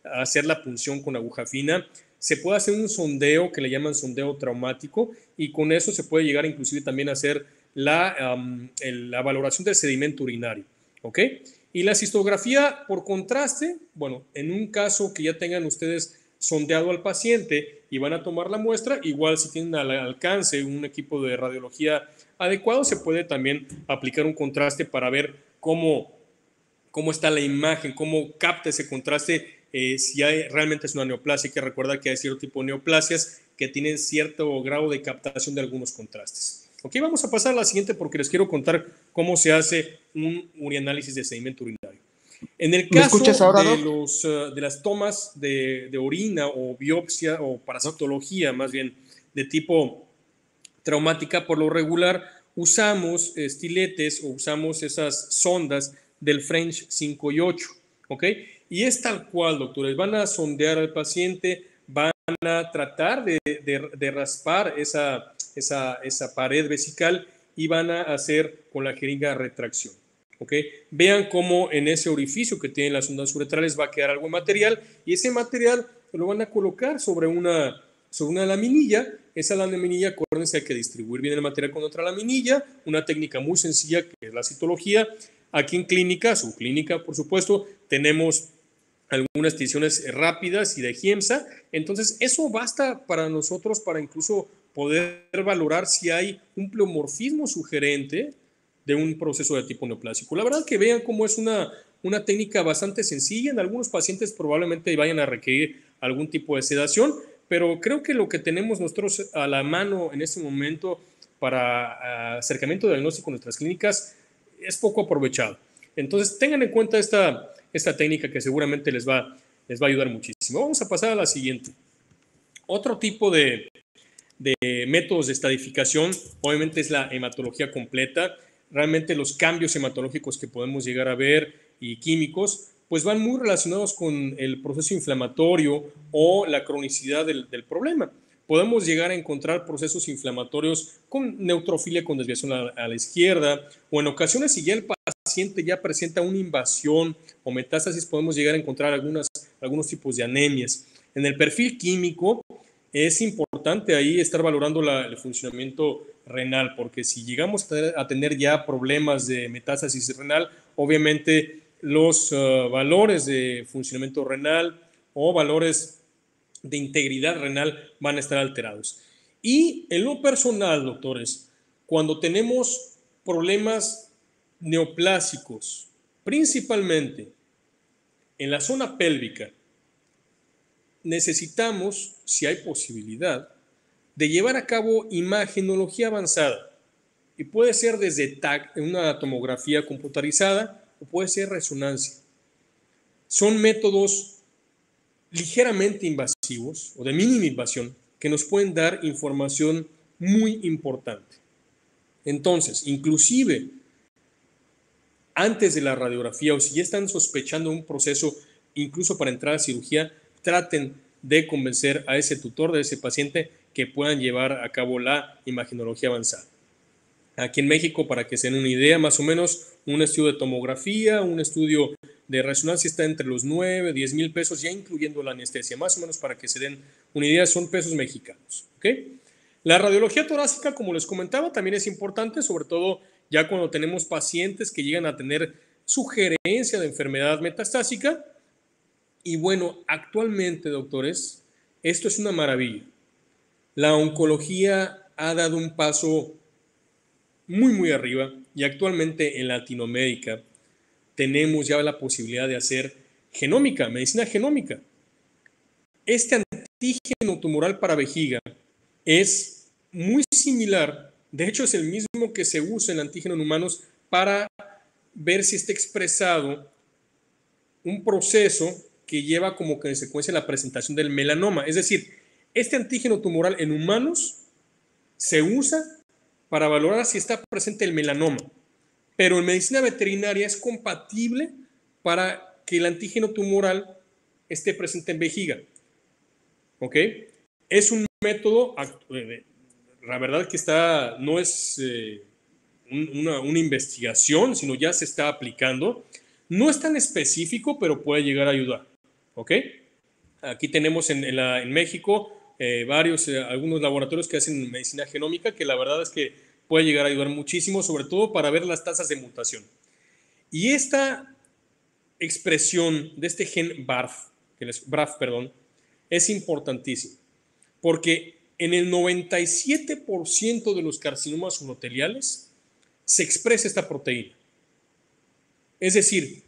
hacer la punción con aguja fina. Se puede hacer un sondeo que le llaman sondeo traumático y con eso se puede llegar inclusive también a hacer la valoración del sedimento urinario, ¿ok? Y la cistografía por contraste, bueno, en un caso que ya tengan ustedes sondeado al paciente y van a tomar la muestra, igual si tienen al alcance un equipo de radiología adecuado, se puede también aplicar un contraste para ver cómo está la imagen, cómo capta ese contraste, si realmente es una neoplasia. Hay que recordar que hay cierto tipo de neoplasias que tienen cierto grado de captación de algunos contrastes. Ok, vamos a pasar a la siguiente porque les quiero contar cómo se hace un urinálisis de sedimento urinario. En el ¿Me caso escuchas ahora, de, Doc? de las tomas de orina o biopsia o parasitología, más bien de tipo traumática, por lo regular usamos estiletes o usamos esas sondas del French 5 y 8, ¿ok? Y es tal cual, doctores, van a sondear al paciente, van a tratar de raspar esa pared vesical y van a hacer con la jeringa retracción. ¿Okay? Vean cómo en ese orificio que tienen las ondas uretrales va a quedar algo de material y ese material lo van a colocar sobre una laminilla. Esa laminilla, acuérdense, hay que distribuir bien el material con otra laminilla, una técnica muy sencilla que es la citología. Aquí en clínica, su clínica por supuesto, tenemos algunas tinciones rápidas y de Giemsa. Entonces eso basta para nosotros para incluso poder valorar si hay un pleomorfismo sugerente de un proceso de tipo neoplásico. La verdad que vean cómo es una técnica bastante sencilla. En algunos pacientes probablemente vayan a requerir algún tipo de sedación, pero creo que lo que tenemos nosotros a la mano en este momento para acercamiento de diagnóstico en nuestras clínicas es poco aprovechado. Entonces tengan en cuenta esta técnica que seguramente les va a ayudar muchísimo. Vamos a pasar a la siguiente. Otro tipo de métodos de estadificación, obviamente, es la hematología completa. Realmente los cambios hematológicos que podemos llegar a ver y químicos, pues van muy relacionados con el proceso inflamatorio o la cronicidad del problema. Podemos llegar a encontrar procesos inflamatorios con neutrofilia con desviación a la izquierda, o en ocasiones, si ya el paciente ya presenta una invasión o metástasis, podemos llegar a encontrar algunos tipos de anemias. En el perfil químico, es importante ahí estar valorando el funcionamiento renal, porque si llegamos a tener ya problemas de metástasis renal, obviamente los valores de funcionamiento renal o valores de integridad renal van a estar alterados. Y en lo personal, doctores, cuando tenemos problemas neoplásicos, principalmente en la zona pélvica, necesitamos, si hay posibilidad, de llevar a cabo imagenología avanzada. Y puede ser desde TAC, una tomografía computarizada, o puede ser resonancia. Son métodos ligeramente invasivos o de mínima invasión que nos pueden dar información muy importante. Entonces, inclusive antes de la radiografía o si ya están sospechando un proceso incluso para entrar a cirugía, traten de convencer a ese tutor de ese paciente que puedan llevar a cabo la imagenología avanzada. Aquí en México, para que se den una idea, más o menos un estudio de tomografía, un estudio de resonancia está entre los 9, 10 mil pesos, ya incluyendo la anestesia, más o menos para que se den una idea, son pesos mexicanos. ¿Okay? La radiología torácica, como les comentaba, también es importante, sobre todo ya cuando tenemos pacientes que llegan a tener sugerencia de enfermedad metastásica. Y bueno, actualmente, doctores, esto es una maravilla. La oncología ha dado un paso muy arriba y actualmente en Latinoamérica tenemos ya la posibilidad de hacer genómica, medicina genómica. Este antígeno tumoral para vejiga es muy similar, de hecho es el mismo que se usa en antígeno en humanos para ver si está expresado un proceso que lleva como consecuencia la presentación del melanoma. Es decir, este antígeno tumoral en humanos se usa para valorar si está presente el melanoma, pero en medicina veterinaria es compatible para que el antígeno tumoral esté presente en vejiga. ¿Ok? Es un método, la verdad que no es una investigación, sino ya se está aplicando. No es tan específico, pero puede llegar a ayudar. ¿Ok? Aquí tenemos en México algunos laboratorios que hacen medicina genómica, que la verdad es que puede llegar a ayudar muchísimo, sobre todo para ver las tasas de mutación. Y esta expresión de este gen BRAF, es importantísimo, porque en el 97% de los carcinomas uroteliales se expresa esta proteína. Es decir,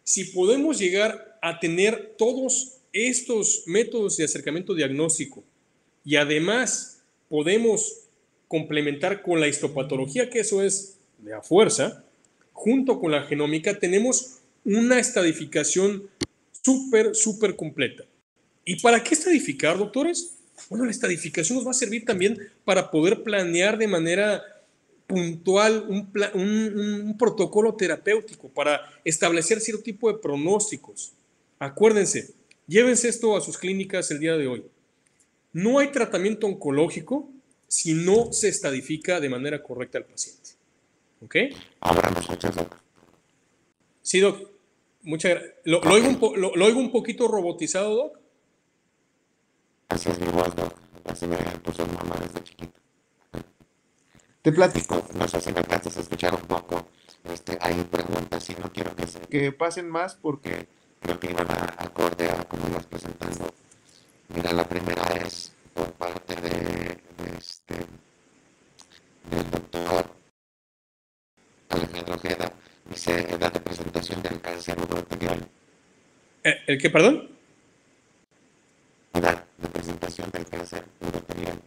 si podemos llegar a tener todos estos métodos de acercamiento diagnóstico y además podemos complementar con la histopatología, que eso es de a fuerza, junto con la genómica, tenemos una estadificación súper completa. ¿Y para qué estadificar, doctores? Bueno, la estadificación nos va a servir también para poder planear de manera puntual un protocolo terapéutico para establecer cierto tipo de pronósticos. Acuérdense, llévense esto a sus clínicas el día de hoy. No hay tratamiento oncológico si no se estadifica de manera correcta al paciente. ¿Ok? Ahora nos escuchas, Doc. Sí, Doc. Muchas gracias. ¿Lo oigo un poquito robotizado, Doc? Así es mi voz, Doc. Así me puso mi mamá desde chiquito. Te platico No sé si me alcanzas a escuchar un poco. Hay preguntas y no quiero que pasen más porque que creo que iban acorde a como ibas presentando. Mira, la primera es por parte del doctor Alejandro Ojeda. Dice edad de presentación del cáncer uroterial. ¿El qué, perdón? Edad de presentación del cáncer uroterial.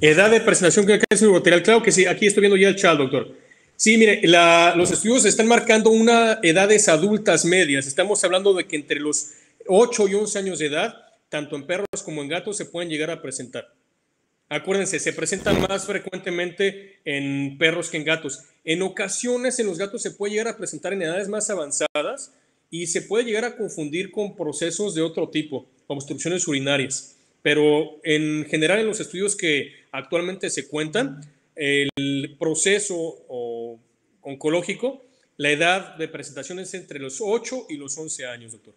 Edad de presentación del cáncer uroterial. Claro que sí, aquí estoy viendo ya el chat, doctor. Sí, mire, los estudios están marcando una edades adultas medias. Estamos hablando de que entre los 8 y 11 años de edad, tanto en perros como en gatos, se pueden llegar a presentar. Acuérdense, se presentan más frecuentemente en perros que en gatos. En ocasiones en los gatos se puede llegar a presentar en edades más avanzadas y se puede llegar a confundir con procesos de otro tipo, obstrucciones urinarias. Pero en general en los estudios que actualmente se cuentan, el proceso oncológico, la edad de presentación es entre los 8 y los 11 años, doctor.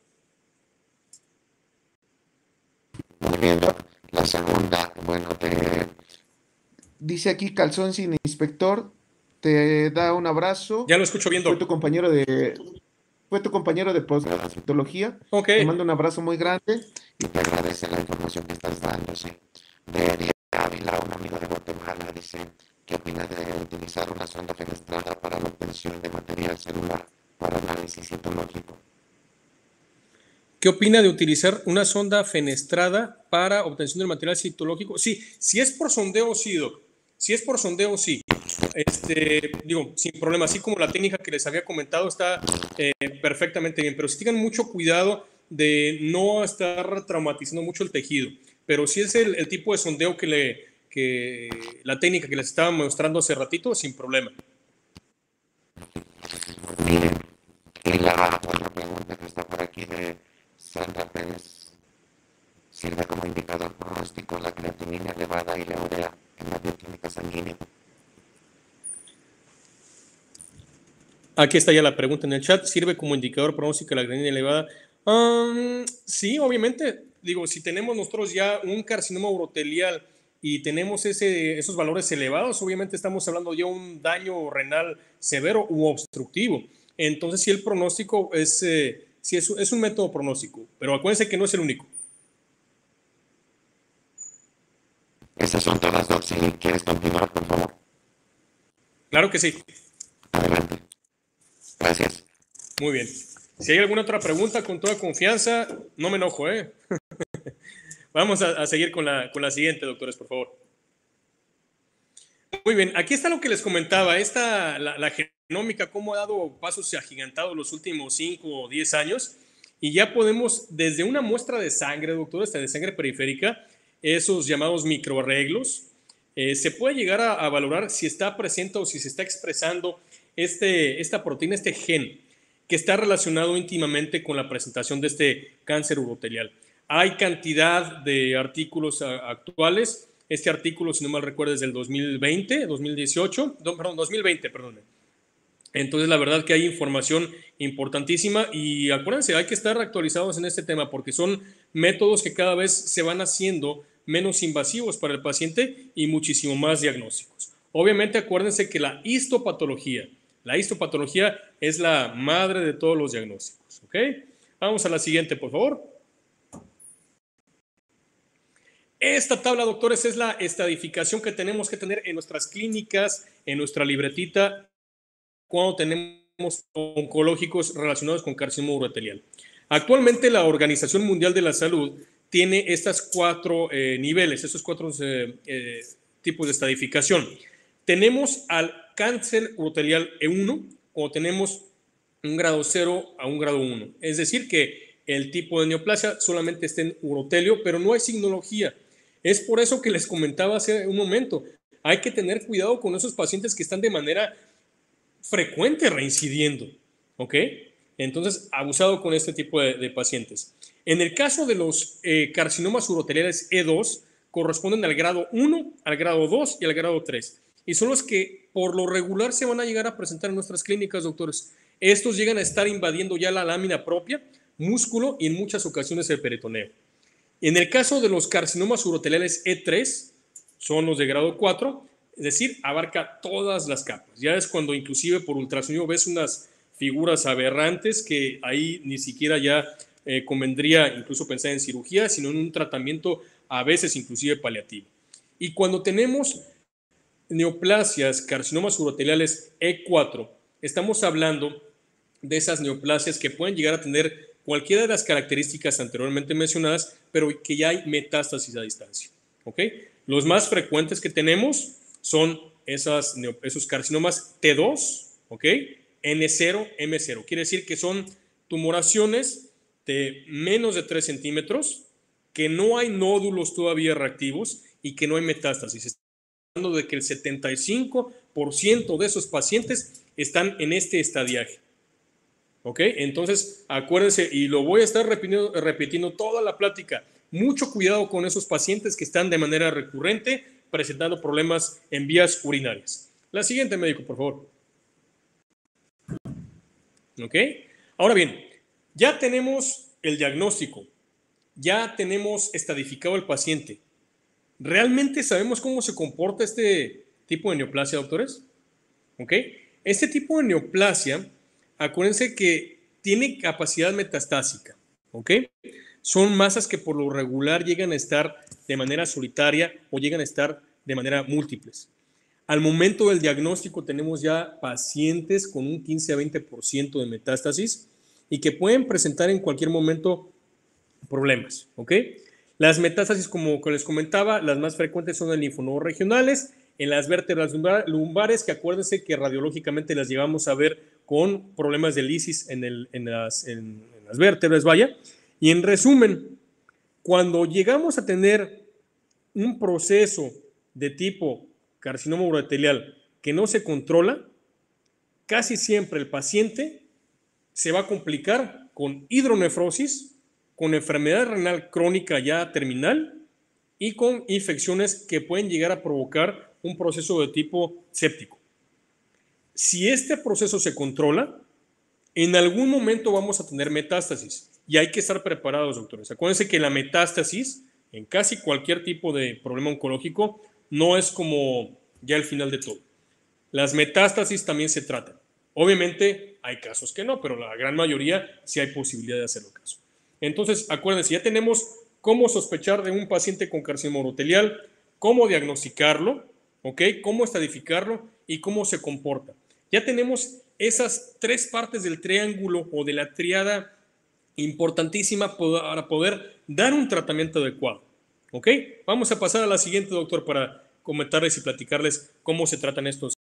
Muy bien, Doc. La segunda, bueno, dice aquí Calzón sin inspector, te da un abrazo. Ya lo escucho bien, Fue Doc. tu compañero de postología. Ok. Te mando un abrazo muy grande. y te agradece la información que estás dando, sí. De Eddie Ávila, un amigo de Guatemala, dice, ¿Qué opina de utilizar una sonda fenestrada para la obtención de material celular para análisis citológico? ¿Qué opina de utilizar una sonda fenestrada para obtención del material citológico? Sí, si es por sondeo, sí, Doc. Si es por sondeo, sí. Digo, sin problema, así como la técnica que les había comentado está perfectamente bien, pero sí tengan mucho cuidado de no estar traumatizando mucho el tejido. Pero si es el tipo de sondeo que la técnica que les estaba mostrando hace ratito, sin problema. Miren, y la otra pregunta que está por aquí de Sandra Pérez, ¿sirve como indicador pronóstico la creatinina elevada y la urea en la bioquímica sanguínea? Aquí está ya la pregunta en el chat. ¿Sirve como indicador pronóstico de la creatinina elevada? Sí, obviamente. Digo, si tenemos nosotros ya un carcinoma urotelial y tenemos esos valores elevados, obviamente estamos hablando ya de un daño renal severo u obstructivo. Entonces, sí, el pronóstico sí es un método pronóstico, pero acuérdense que no es el único. Esas son todas, Doc. Si quieres continuar, por favor. Claro que sí. Adelante. Gracias. Muy bien. Si hay alguna otra pregunta, con toda confianza, no me enojo, ¿eh? Vamos a seguir con la siguiente, doctores, por favor. Muy bien, aquí está lo que les comentaba, la genómica, cómo ha dado pasos agigantados los últimos 5 o 10 años, y ya podemos, desde una muestra de sangre, doctores, de sangre periférica, esos llamados microarreglos, se puede llegar a valorar si está presente o si se está expresando esta proteína, este gen, que está relacionado íntimamente con la presentación de este cáncer urotelial. Hay cantidad de artículos actuales. Este artículo, si no mal recuerdo, es del 2020, 2018, perdón, 2020, perdón. Entonces, la verdad que hay información importantísima y acuérdense, hay que estar actualizados en este tema porque son métodos que cada vez se van haciendo menos invasivos para el paciente y muchísimo más diagnósticos. Obviamente, acuérdense que la histopatología es la madre de todos los diagnósticos, ¿ok? Vamos a la siguiente, por favor. Esta tabla, doctores, es la estadificación que tenemos que tener en nuestras clínicas, en nuestra libretita, cuando tenemos oncológicos relacionados con carcinoma urotelial. Actualmente, la Organización Mundial de la Salud tiene estos 4 niveles, estos 4 tipos de estadificación. Tenemos al cáncer urotelial E1, o tenemos un grado 0 a un grado 1. Es decir, que el tipo de neoplasia solamente está en urotelio, pero no hay signología. Es por eso que les comentaba hace un momento, hay que tener cuidado con esos pacientes que están de manera frecuente reincidiendo, ¿ok? Entonces, abusado con este tipo de pacientes. En el caso de los carcinomas uroteliales E2, corresponden al grado 1, al grado 2 y al grado 3. Y son los que por lo regular se van a llegar a presentar en nuestras clínicas, doctores. Estos llegan a estar invadiendo ya la lámina propia, músculo y en muchas ocasiones el peritoneo. En el caso de los carcinomas uroteliales E3, son los de grado 4, es decir, abarca todas las capas. Ya es cuando inclusive por ultrasonido ves unas figuras aberrantes que ahí ni siquiera ya convendría incluso pensar en cirugía, sino en un tratamiento a veces inclusive paliativo. Y cuando tenemos neoplasias, carcinomas uroteliales E4, estamos hablando de esas neoplasias que pueden llegar a tener cualquiera de las características anteriormente mencionadas, pero que ya hay metástasis a distancia. ¿Ok? Los más frecuentes que tenemos son esos carcinomas T2, ¿ok? N0, M0. Quiere decir que son tumoraciones de menos de 3 centímetros, que no hay nódulos todavía reactivos y que no hay metástasis. Estamos hablando de que el 75% de esos pacientes están en este estadiaje. ¿Ok? Entonces, acuérdense, y lo voy a estar repitiendo toda la plática, mucho cuidado con esos pacientes que están de manera recurrente presentando problemas en vías urinarias. La siguiente, médico, por favor. ¿Ok? Ahora bien, ya tenemos el diagnóstico, ya tenemos estadificado el paciente. ¿Realmente sabemos cómo se comporta este tipo de neoplasia, doctores? ¿Ok? Este tipo de neoplasia, acuérdense que tiene capacidad metastásica, ¿ok? Son masas que por lo regular llegan a estar de manera solitaria o llegan a estar de manera múltiples. Al momento del diagnóstico tenemos ya pacientes con un 15 a 20% de metástasis y que pueden presentar en cualquier momento problemas, ¿ok? Las metástasis, como les comentaba, las más frecuentes son en linfonodos regionales, en las vértebras lumbares, que acuérdense que radiológicamente las llevamos a ver con problemas de lisis en las vértebras, vaya. Y en resumen, cuando llegamos a tener un proceso de tipo carcinoma urothelial que no se controla, casi siempre el paciente se va a complicar con hidronefrosis, con enfermedad renal crónica ya terminal y con infecciones que pueden llegar a provocar un proceso de tipo séptico. Si este proceso se controla, en algún momento vamos a tener metástasis y hay que estar preparados, doctores. Acuérdense que la metástasis en casi cualquier tipo de problema oncológico no es como ya el final de todo. Las metástasis también se tratan. Obviamente hay casos que no, pero la gran mayoría sí hay posibilidad de hacerlo caso. Entonces, acuérdense, ya tenemos cómo sospechar de un paciente con carcinoma urothelial, cómo diagnosticarlo, ¿ok? Cómo estadificarlo y cómo se comporta. Ya tenemos esas tres partes del triángulo o de la triada importantísima para poder dar un tratamiento adecuado, ¿ok? Vamos a pasar a la siguiente, doctor, para comentarles y platicarles cómo se tratan estos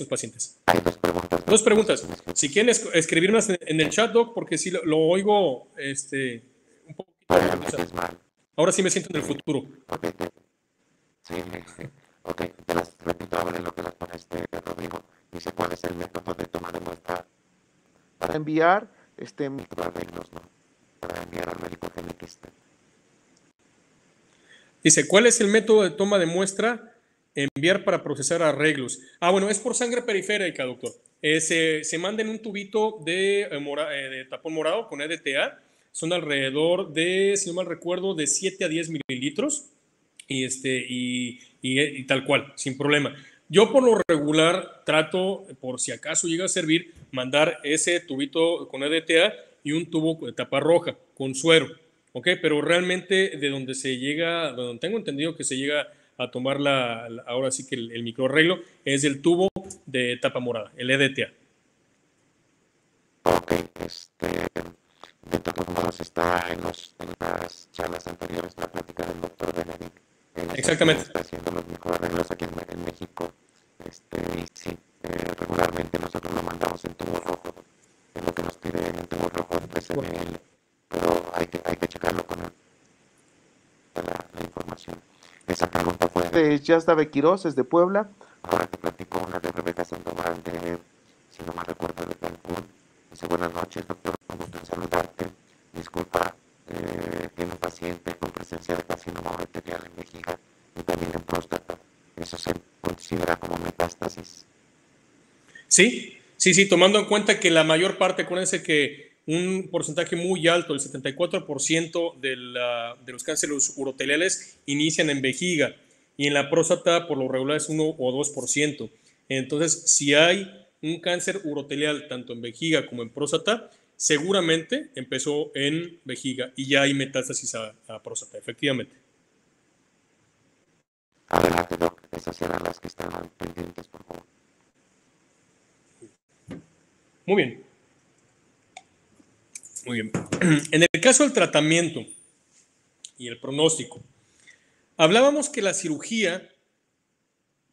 pacientes. Hay dos preguntas. Dos preguntas. Si quieren escribirlas en el chat, doc, porque si lo oigo un poquito. Ahora sí me siento en el futuro. Okay. Sí, ok, te las repito ahora en lo que las pone Rodrigo. Dice, ¿cuál es el método de toma de muestra para enviar microarreglos, ¿no? Para enviar al médico genequista? Dice, ¿cuál es el método de toma de muestra? Enviar para procesar arreglos. Bueno, es por sangre periférica, doctor. Se manda en un tubito de tapón morado con EDTA. Son alrededor de, si no mal recuerdo, de 7 a 10 mililitros. Y tal cual, sin problema. Yo por lo regular trato, por si acaso llega a servir, mandar ese tubito con EDTA y un tubo de tapa roja con suero. ¿Ok? Pero realmente de donde tengo entendido que se llega a tomar ahora sí que el microarreglo es el tubo de tapa morada, el EDTA. Ok, de todos modos está en las charlas anteriores la plática del doctor Benedict. Exactamente. Está haciendo los microarreglos aquí en México. Y sí, regularmente nosotros lo mandamos en tubo rojo, es lo que nos pide en el tubo rojo de PCBL. Pero hay que checarlo con la información. Esa pregunta fue de Yasda Bequiroz, es de Puebla. Ahora te platico una de Rebeca Sandoval, si no me recuerdo, de Cancún. Dice, buenas noches, doctor, un gusto en saludarte. Disculpa, tiene un paciente con presencia de carcinoma urothelial en vejiga y también en próstata. ¿Eso se considera como metástasis? Sí, tomando en cuenta que la mayor parte, acuérdense que un porcentaje muy alto, el 74% de los cánceres urotheliales inician en vejiga y en la próstata por lo regular es 1 o 2%. Entonces, si hay un cáncer urothelial tanto en vejiga como en próstata, seguramente empezó en vejiga y ya hay metástasis a próstata, efectivamente. Adelante, doc. Esas eran las que estaban pendientes, por favor. Muy bien. En el caso del tratamiento y el pronóstico, hablábamos que la cirugía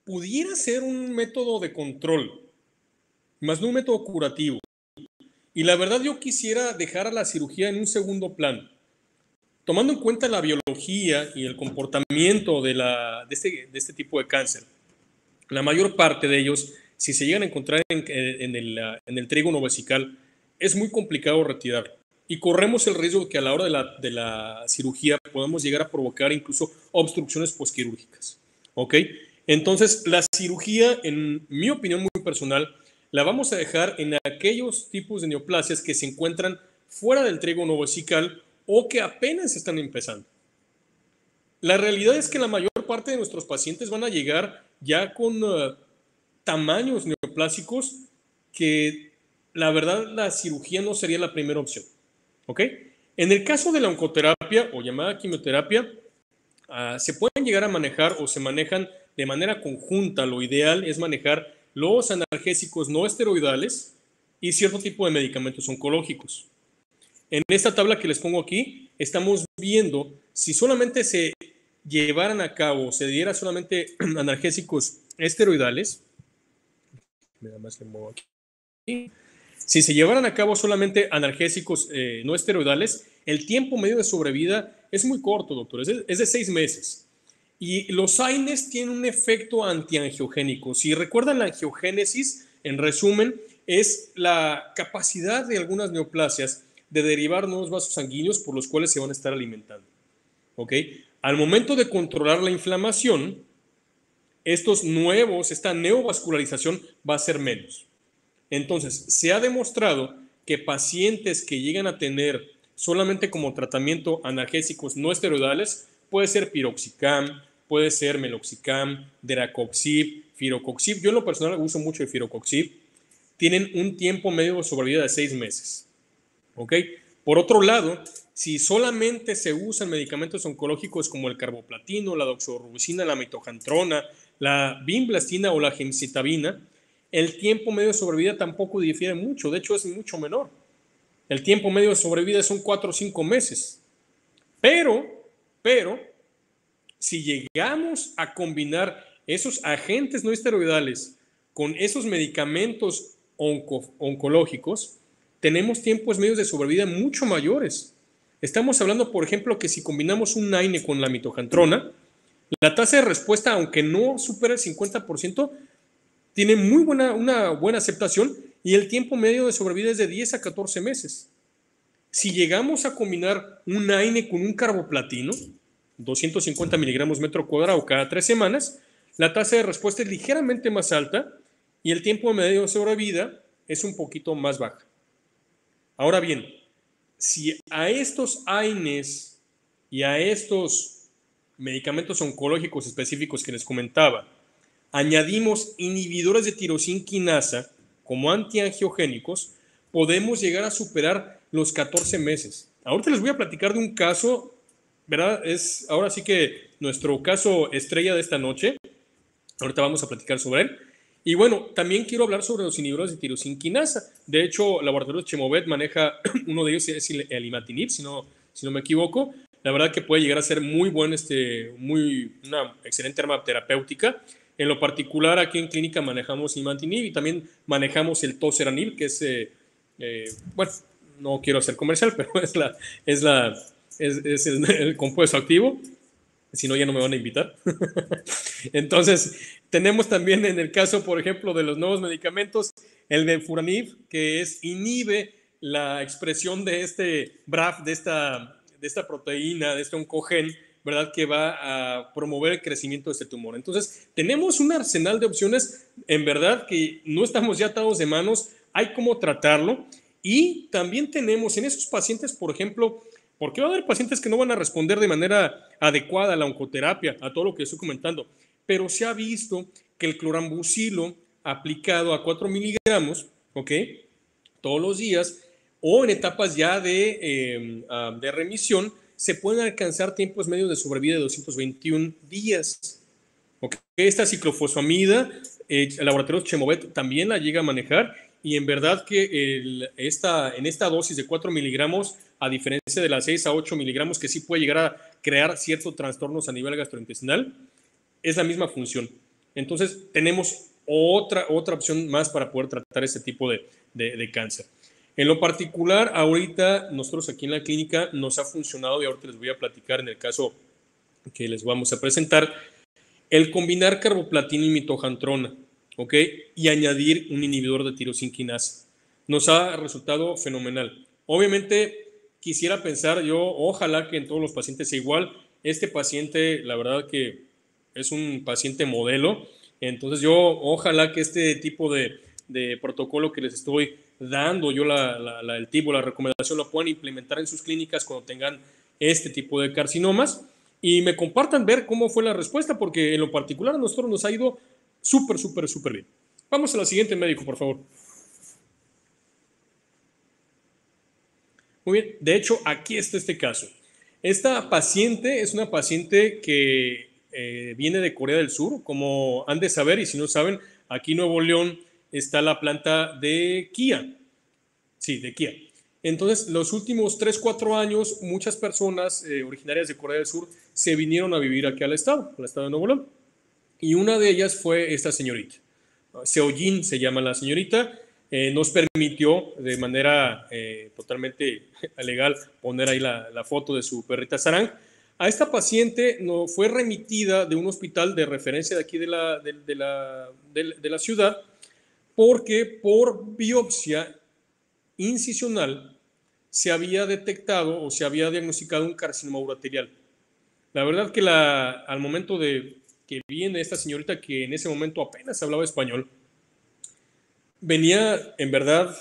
pudiera ser un método de control, más no un método curativo. Y la verdad yo quisiera dejar a la cirugía en un segundo plano. Tomando en cuenta la biología y el comportamiento de este tipo de cáncer, la mayor parte de ellos, si se llegan a encontrar en el trígono vesical, es muy complicado retirarlo. Y corremos el riesgo de que a la hora de la cirugía podamos llegar a provocar incluso obstrucciones posquirúrgicas. ¿Ok? Entonces, la cirugía, en mi opinión muy personal, la vamos a dejar en aquellos tipos de neoplasias que se encuentran fuera del trígono vesical o que apenas están empezando. La realidad es que la mayor parte de nuestros pacientes van a llegar ya con tamaños neoplásicos que la verdad la cirugía no sería la primera opción. ¿Ok? En el caso de la oncoterapia o llamada quimioterapia, se pueden llegar a manejar o se manejan de manera conjunta, lo ideal es manejar los analgésicos no esteroidales y cierto tipo de medicamentos oncológicos. En esta tabla que les pongo aquí, estamos viendo si solamente se llevaran a cabo, se diera solamente analgésicos esteroidales, nada más le muevo aquí. Si se llevaran a cabo solamente analgésicos no esteroidales, el tiempo medio de sobrevida es muy corto, doctor, es de 6 meses. Y los AINES tienen un efecto antiangiogénico. Si recuerdan la angiogénesis, en resumen, es la capacidad de algunas neoplasias de derivar nuevos vasos sanguíneos por los cuales se van a estar alimentando. ¿Ok? Al momento de controlar la inflamación, esta neovascularización va a ser menos. Entonces, se ha demostrado que pacientes que llegan a tener solamente como tratamiento analgésicos no esteroidales, puede ser piroxicam, puede ser meloxicam, deracoxib, firocoxib. Yo en lo personal uso mucho el firocoxib. Tienen un tiempo medio de sobrevida de 6 meses. ¿Ok? Por otro lado, si solamente se usan medicamentos oncológicos como el carboplatino, la doxorubicina, la mitojantrona, la vinblastina o la gemcitabina, el tiempo medio de sobrevida tampoco difiere mucho, de hecho es mucho menor. El tiempo medio de sobrevida son 4 o 5 meses. Pero, si llegamos a combinar esos agentes no esteroidales con esos medicamentos oncológicos, tenemos tiempos medios de sobrevida mucho mayores. Estamos hablando, por ejemplo, que si combinamos un AINE con la mitojantrona, la tasa de respuesta, aunque no supera el 50%, tiene una buena aceptación y el tiempo medio de sobrevida es de 10 a 14 meses. Si llegamos a combinar un AINE con un carboplatino, 250 miligramos metro cuadrado cada 3 semanas, la tasa de respuesta es ligeramente más alta y el tiempo medio de sobrevida es un poquito más baja. Ahora bien, si a estos AINES y a estos medicamentos oncológicos específicos que les comentaba, añadimos inhibidores de tirosina quinasa como antiangiogénicos, podemos llegar a superar los 14 meses. Ahorita les voy a platicar de un caso, ¿verdad? Es ahora sí que nuestro caso estrella de esta noche. Ahorita vamos a platicar sobre él. Y bueno, también quiero hablar sobre los inhibidores de tirosina quinasa. De hecho, Laboratorio Chemovet maneja, uno de ellos es el imatinib, si no me equivoco. La verdad que puede llegar a ser muy buen, una excelente arma terapéutica. En lo particular, aquí en clínica manejamos imatinib y también manejamos el toceranib, que es, bueno, no quiero hacer comercial, pero es el compuesto activo. Si no, ya no me van a invitar. Entonces, tenemos también en el caso, por ejemplo, de los nuevos medicamentos, el benfuranib, que inhibe la expresión de este BRAF, de esta proteína, de este oncogen, ¿verdad? Que va a promover el crecimiento de este tumor. Entonces, tenemos un arsenal de opciones, en verdad, que no estamos ya atados de manos, hay cómo tratarlo. Y también tenemos en esos pacientes, por ejemplo, porque va a haber pacientes que no van a responder de manera adecuada a la oncoterapia, a todo lo que estoy comentando, pero se ha visto que el clorambucilo aplicado a 4 miligramos, ¿ok? Todos los días, o en etapas ya de remisión, se pueden alcanzar tiempos medios de sobrevida de 221 días. ¿Okay? Esta ciclofosfamida, el laboratorio Chemovet también la llega a manejar y en verdad que en esta dosis de 4 miligramos, a diferencia de las 6 a 8 miligramos, que sí puede llegar a crear ciertos trastornos a nivel gastrointestinal, es la misma función. Entonces, tenemos otra opción más para poder tratar este tipo de cáncer. En lo particular, ahorita nosotros aquí en la clínica nos ha funcionado, y ahorita les voy a platicar en el caso que les vamos a presentar, el combinar carboplatino y mitojantrona, ¿ok? Y añadir un inhibidor de tirosina quinasa. Nos ha resultado fenomenal. Obviamente, quisiera pensar yo, ojalá que en todos los pacientes sea igual. Este paciente, la verdad que es un paciente modelo. Entonces yo, ojalá que este tipo de protocolo que les estoy dando, yo el tipo, la recomendación, lo puedan implementar en sus clínicas cuando tengan este tipo de carcinomas y me compartan ver cómo fue la respuesta, porque en lo particular a nosotros nos ha ido súper bien. Vamos a la siguiente, médico, por favor. Muy bien, de hecho, aquí está este caso. Esta paciente es una paciente que viene de Corea del Sur, como han de saber, y si no saben, aquí en Nuevo León está la planta de Kia. Sí, de Kia. Entonces, los últimos 3, 4 años, muchas personas originarias de Corea del Sur se vinieron a vivir aquí al estado de Nuevo León. Y una de ellas fue esta señorita. Seoyin se llama la señorita. Nos permitió de manera totalmente legal poner ahí la foto de su perrita Sarang. A esta paciente no, fue remitida de un hospital de referencia de aquí de la ciudad, porque por biopsia incisional se había detectado o se había diagnosticado un carcinoma uroterial. La verdad que al momento de que viene esta señorita, que en ese momento apenas hablaba español, venía en verdad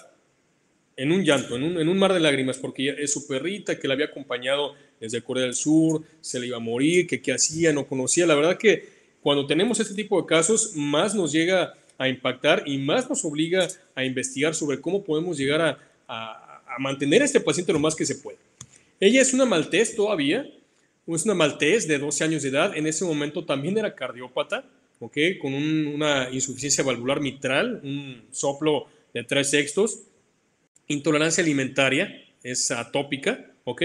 en un llanto, en un mar de lágrimas, porque es su perrita que la había acompañado desde Corea del Sur, se le iba a morir, que qué hacía, no conocía. La verdad que cuando tenemos este tipo de casos, más nos llega a impactar y más nos obliga a investigar sobre cómo podemos llegar a mantener a este paciente lo más que se puede. Ella es una maltés todavía, es una maltés de 12 años de edad, en ese momento también era cardiópata, ¿okay? Con una insuficiencia valvular mitral, un soplo de 3/6, intolerancia alimentaria, es atópica, ¿ok?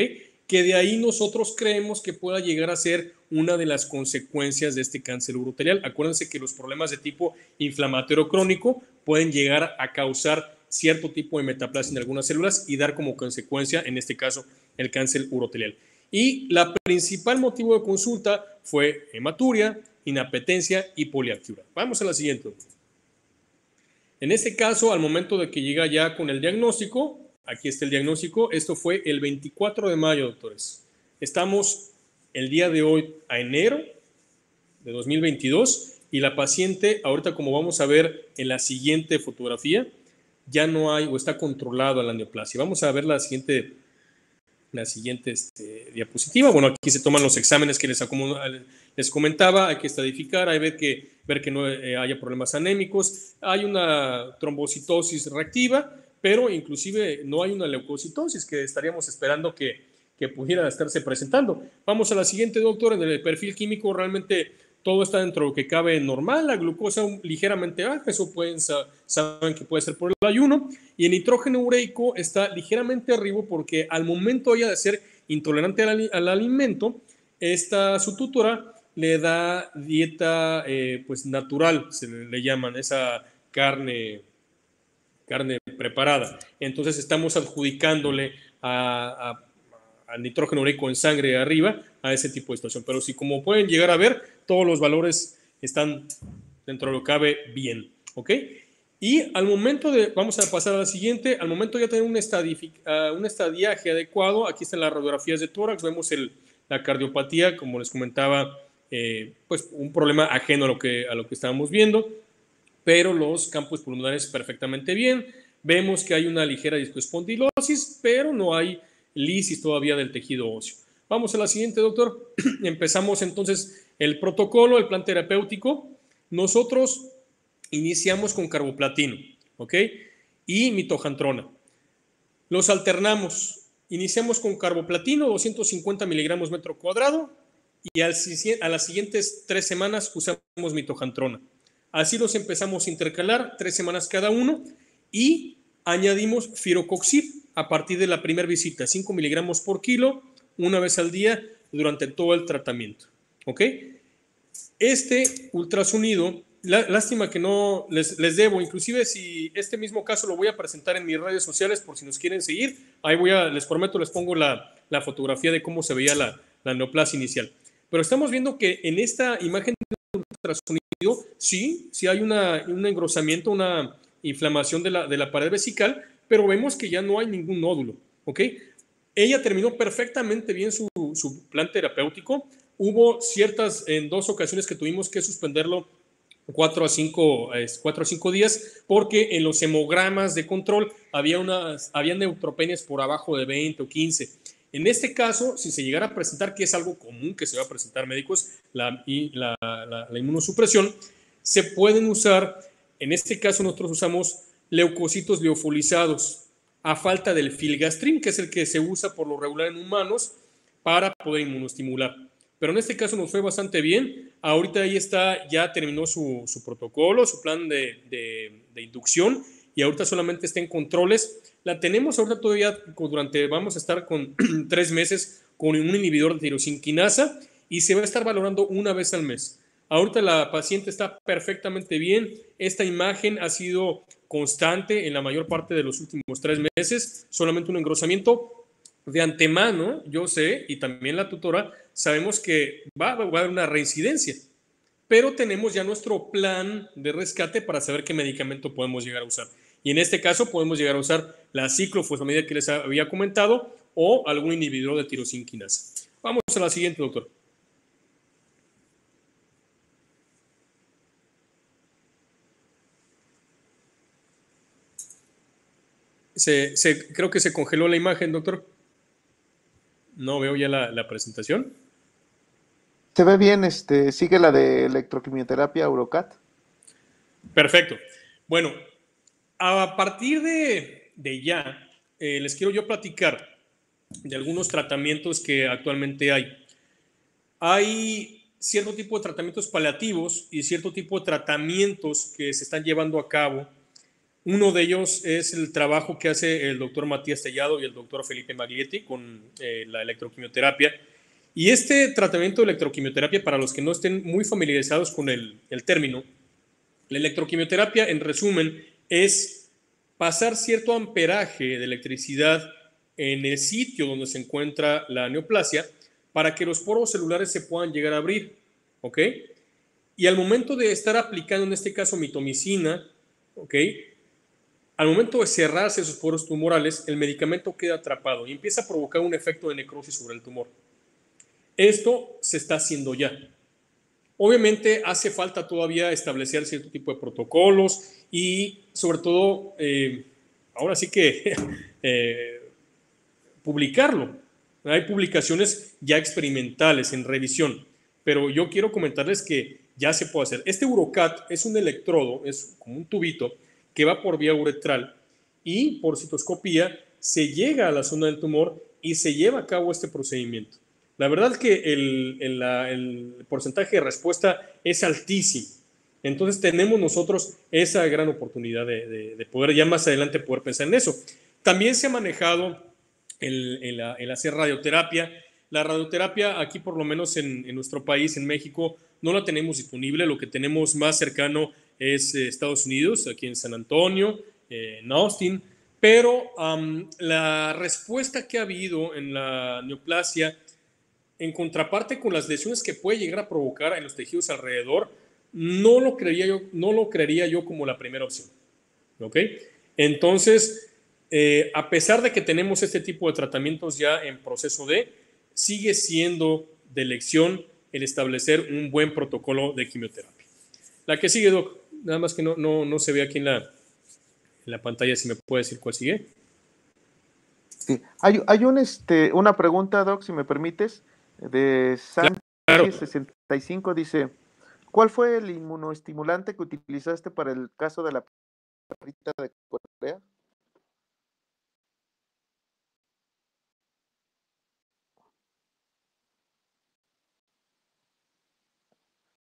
Que de ahí nosotros creemos que pueda llegar a ser una de las consecuencias de este cáncer uroterial. Acuérdense que los problemas de tipo inflamatorio crónico pueden llegar a causar cierto tipo de metaplasia en algunas células y dar como consecuencia, en este caso, el cáncer uroterial. Y la principal motivo de consulta fue hematuria, inapetencia y poliactura. Vamos a la siguiente. En este caso, al momento de que llega ya con el diagnóstico, aquí está el diagnóstico, esto fue el 24 de mayo, doctores. Estamos el día de hoy a enero de 2022 y la paciente, ahorita como vamos a ver en la siguiente fotografía, ya no hay o está controlado la neoplasia. Vamos a ver la siguiente diapositiva. Bueno, aquí se toman los exámenes que les comentaba, hay que estadificar, hay que ver que no haya problemas anémicos, hay una trombocitosis reactiva, pero inclusive no hay una leucocitosis que estaríamos esperando que pudiera estarse presentando. Vamos a la siguiente, doctor. En el perfil químico realmente todo está dentro de lo que cabe normal, la glucosa ligeramente baja, eso saben que puede ser por el ayuno, y el nitrógeno ureico está ligeramente arriba porque al momento ella de ser intolerante al alimento, su tutora le da dieta pues natural, se le llaman, esa carne preparada. Entonces estamos adjudicándole al nitrógeno ureico en sangre arriba a ese tipo de situación. Pero si como pueden llegar a ver, todos los valores están dentro de lo que cabe bien, ¿ok? Y al momento vamos a pasar a la siguiente, al momento de ya tener un estadiaje adecuado, aquí están las radiografías de tórax, vemos la cardiopatía, como les comentaba, pues un problema ajeno a lo que estábamos viendo, pero los campos pulmonares perfectamente bien. Vemos que hay una ligera discoespondilosis, pero no hay lisis todavía del tejido óseo. Vamos a la siguiente, doctor. Empezamos entonces el protocolo, el plan terapéutico. Nosotros iniciamos con carboplatino, ¿ok? Y mitojantrona. Los alternamos. Iniciamos con carboplatino, 250 miligramos metro cuadrado, y a las siguientes 3 semanas usamos mitojantrona. Así los empezamos a intercalar, 3 semanas cada uno, y añadimos firocoxib a partir de la primera visita, 5 miligramos por kilo, una vez al día durante todo el tratamiento. ¿Ok? Este ultrasonido, lástima que no les debo, inclusive si este mismo caso lo voy a presentar en mis redes sociales por si nos quieren seguir, ahí les prometo, les pongo la fotografía de cómo se veía la neoplasia inicial. Pero estamos viendo que en esta imagen de ultrasonido, sí hay un engrosamiento, una inflamación de la pared vesical, pero vemos que ya no hay ningún nódulo, ¿ok? Ella terminó perfectamente bien su plan terapéutico. Hubo en 2 ocasiones que tuvimos que suspenderlo 4 a 5 días porque en los hemogramas de control había neutropenias por abajo de 20 o 15. En este caso, si se llegara a presentar, que es algo común que se va a presentar médicos, la inmunosupresión, se pueden usar, en este caso nosotros usamos leucocitos liofilizados a falta del filgastrin, que es el que se usa por lo regular en humanos para poder inmunoestimular. pero en este caso nos fue bastante bien. Ahorita ahí está, ya terminó su protocolo, su plan de inducción, y ahorita solamente está en controles. La tenemos ahorita todavía vamos a estar con 3 meses con un inhibidor de tirosinquinasa y se va a estar valorando una vez al mes. Ahorita la paciente está perfectamente bien. Esta imagen ha sido constante en la mayor parte de los últimos 3 meses, solamente un engrosamiento. De antemano, yo sé, y también la tutora, sabemos que va a haber una reincidencia, pero tenemos ya nuestro plan de rescate para saber qué medicamento podemos llegar a usar. Y en este caso podemos llegar a usar la ciclofosfamida que les había comentado o algún inhibidor de tirosinquinasa. Vamos a la siguiente, doctor. Creo que se congeló la imagen, doctor. No veo ya la presentación. Se ve bien, sigue la de electroquimioterapia Eurocat. Perfecto. Bueno, a partir de ya, les quiero yo platicar de algunos tratamientos que actualmente hay. Hay cierto tipo de tratamientos paliativos y cierto tipo de tratamientos que se están llevando a cabo. Uno de ellos es el trabajo que hace el doctor Matías Tellado y el doctor Felipe Maglietti con la electroquimioterapia. Y este tratamiento de electroquimioterapia, para los que no estén muy familiarizados con el término, la electroquimioterapia, en resumen, es pasar cierto amperaje de electricidad en el sitio donde se encuentra la neoplasia para que los poros celulares se puedan llegar a abrir, ¿ok? Y al momento de estar aplicando, en este caso, mitomicina, ¿ok? Al momento de cerrarse esos poros tumorales, el medicamento queda atrapado y empieza a provocar un efecto de necrosis sobre el tumor. Esto se está haciendo ya. Obviamente hace falta todavía establecer cierto tipo de protocolos y sobre todo, ahora sí que publicarlo. Hay publicaciones ya experimentales en revisión, pero yo quiero comentarles que ya se puede hacer. Este Urocat es un electrodo, es como un tubito que va por vía uretral y por citoscopía se llega a la zona del tumor y se lleva a cabo este procedimiento. La verdad es que el porcentaje de respuesta es altísimo. Entonces tenemos nosotros esa gran oportunidad de poder ya más adelante poder pensar en eso. También se ha manejado el hacer radioterapia. La radioterapia aquí, por lo menos en nuestro país, en México, no la tenemos disponible. Lo que tenemos más cercano es Estados Unidos, aquí en San Antonio, en Austin. Pero la respuesta que ha habido en la neoplasia, en contraparte con las lesiones que puede llegar a provocar en los tejidos alrededor, no lo creería yo como la primera opción. ¿Ok? Entonces, a pesar de que tenemos este tipo de tratamientos ya en proceso sigue siendo de elección el establecer un buen protocolo de quimioterapia. La que sigue, Doc, nada más que no se ve aquí en la pantalla, si me puede decir cuál sigue. Sí. Hay una pregunta, Doc, si me permites, de Sánchez Claro. 65, dice, ¿cuál fue el inmunoestimulante que utilizaste para el caso de la perrita de Corea?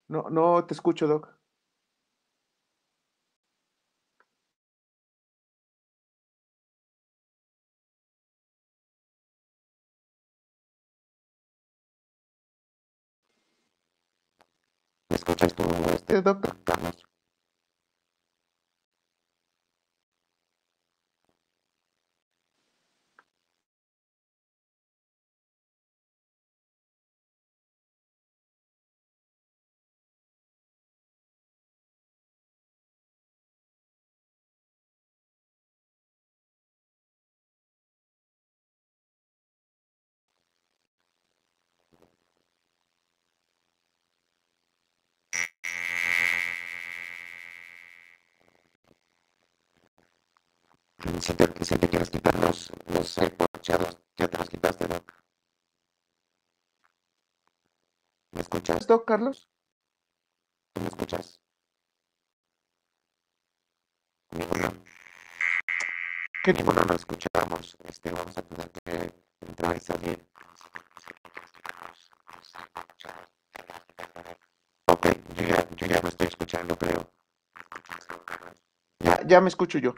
No te escucho, Doc. ¿Me escuchas tú, Doctor? Carlos? Si te quieres quitar los AirPods, ya te los quitaste, Doc. ¿Me escuchas? ¿Doc, Carlos? ¿Tú me escuchas? Ninguno. Ninguno lo escuchamos. Vamos a tener que entrar y salir. Si te quieres quitar los AirPods, yo ya me estoy escuchando, creo. Ya me escucho yo.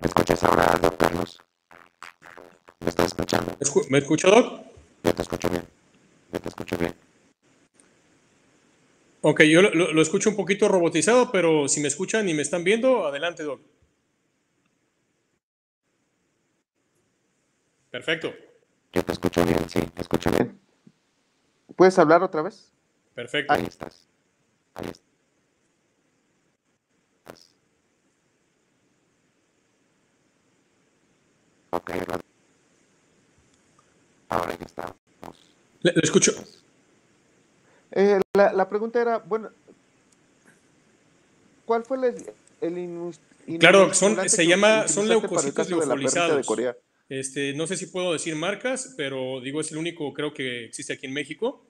¿Me escuchas ahora, don Carlos? ¿Me estás escuchando? ¿Me escucha, Doc? Yo te escucho bien. Yo te escucho bien. Ok, yo lo escucho un poquito robotizado, pero si me escuchan y me están viendo, adelante, Doc. Perfecto, Yo te escucho bien, sí, te escucho bien. Bien. ¿Puedes hablar otra vez? perfecto. Ahí estás. Ahí estás. Ok, Rodrigo. Ahora ya estamos. Lo escucho. La pregunta era, bueno, ¿cuál fue el Claro, inmunoestimulante se que llama, son utilizaste para el leucocitos caso de la perrita de liofolizados. Corea? No sé si puedo decir marcas, pero digo, es el único, creo que existe aquí en México.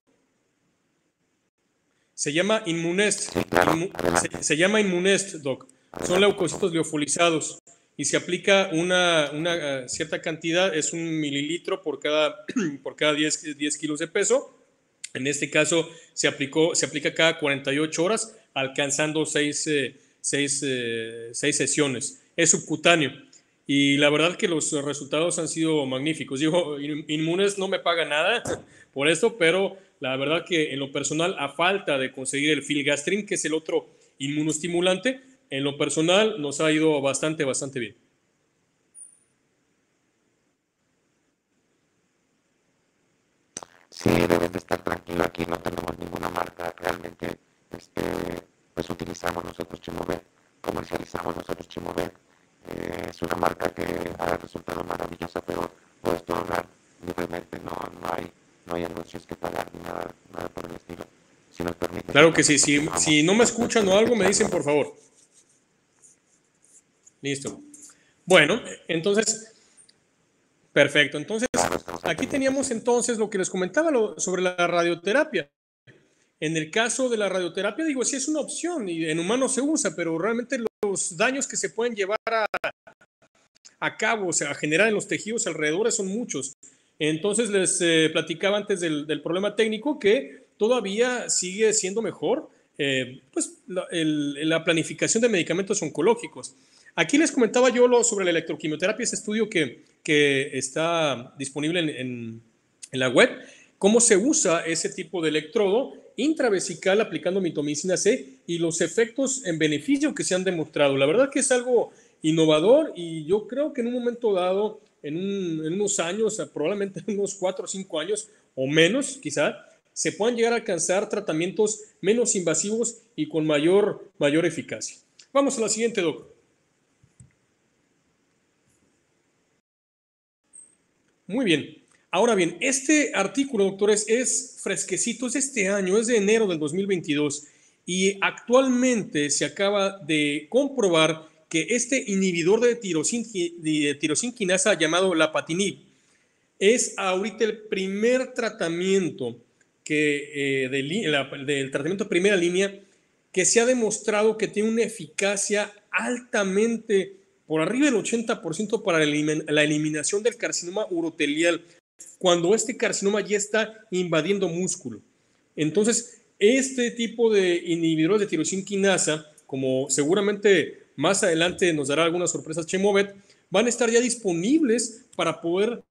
Se llama Inmunest. Sí, claro, adelante. Se llama Inmunest, Doc. Son Adelante, por leucocitos favor. liofolizados y se aplica una cierta cantidad, es 1 mililitro por cada, por cada 10 kilos de peso. En este caso se aplica cada 48 horas, alcanzando 6 sesiones. Es subcutáneo. Y la verdad que los resultados han sido magníficos. Digo, Inmunes no me paga nada por esto, pero la verdad que en lo personal, a falta de conseguir el filgastrin, que es el otro inmunoestimulante, en lo personal nos ha ido bastante bien. Sí, debes de estar tranquilo, aquí no tenemos ninguna marca, realmente, pues utilizamos nosotros Chemovet, comercializamos nosotros Chemovet, es una marca que ha resultado maravillosa, pero puedes tú hablar libremente, no hay anuncios que pagar, ni nada por el estilo. Si nos permites, Claro que sí, entonces continuamos si no me con escuchan esta o algo, me charla, dicen por favor. Listo. Bueno, entonces, perfecto. Entonces, Claro, estamos al aquí pendiente, teníamos sí. entonces lo que les comentaba sobre la radioterapia. En el caso de la radioterapia, digo, sí es una opción y en humanos se usa, pero realmente los daños que se pueden llevar a cabo, o sea, a generar en los tejidos alrededor son muchos. Entonces les platicaba antes del problema técnico que todavía sigue siendo mejor pues la planificación de medicamentos oncológicos. Aquí les comentaba yo sobre la electroquimioterapia, ese estudio que está disponible en la web, cómo se usa ese tipo de electrodo intravesical aplicando mitomicina C y los efectos en beneficio que se han demostrado. La verdad que es algo innovador y yo creo que en un momento dado, en unos años, probablemente en unos 4 o 5 años o menos quizá, se puedan llegar a alcanzar tratamientos menos invasivos y con mayor eficacia. Vamos a la siguiente, Doc. Muy bien. Ahora bien, este artículo, doctores, es fresquecito, es de este año, es de enero del 2022 y actualmente se acaba de comprobar que este inhibidor de tirosinquinasa llamado lapatinib es ahorita el primer tratamiento del tratamiento de primera línea que se ha demostrado que tiene una eficacia altamente por arriba del 80% para la eliminación del carcinoma urotelial, cuando este carcinoma ya está invadiendo músculo. Entonces, Este tipo de inhibidores de tirosina quinasa, como seguramente más adelante nos dará algunas sorpresas Chemovet, van a estar ya disponibles para poder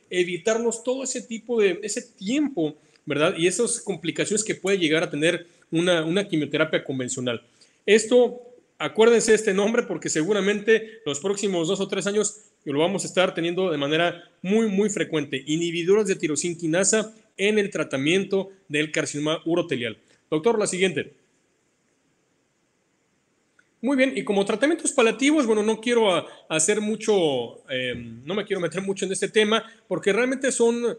evitarnos todo ese tipo de, ese tiempo, ¿verdad? Y esas complicaciones que puede llegar a tener una quimioterapia convencional. Esto, acuérdense de este nombre porque seguramente los próximos 2 o 3 años lo vamos a estar teniendo de manera muy, muy frecuente. Inhibidores de tirosina quinasa en el tratamiento del carcinoma urotelial. Doctor, la siguiente. Muy bien, y como tratamientos paliativos, bueno, no quiero hacer mucho, no me quiero meter mucho en este tema, porque realmente son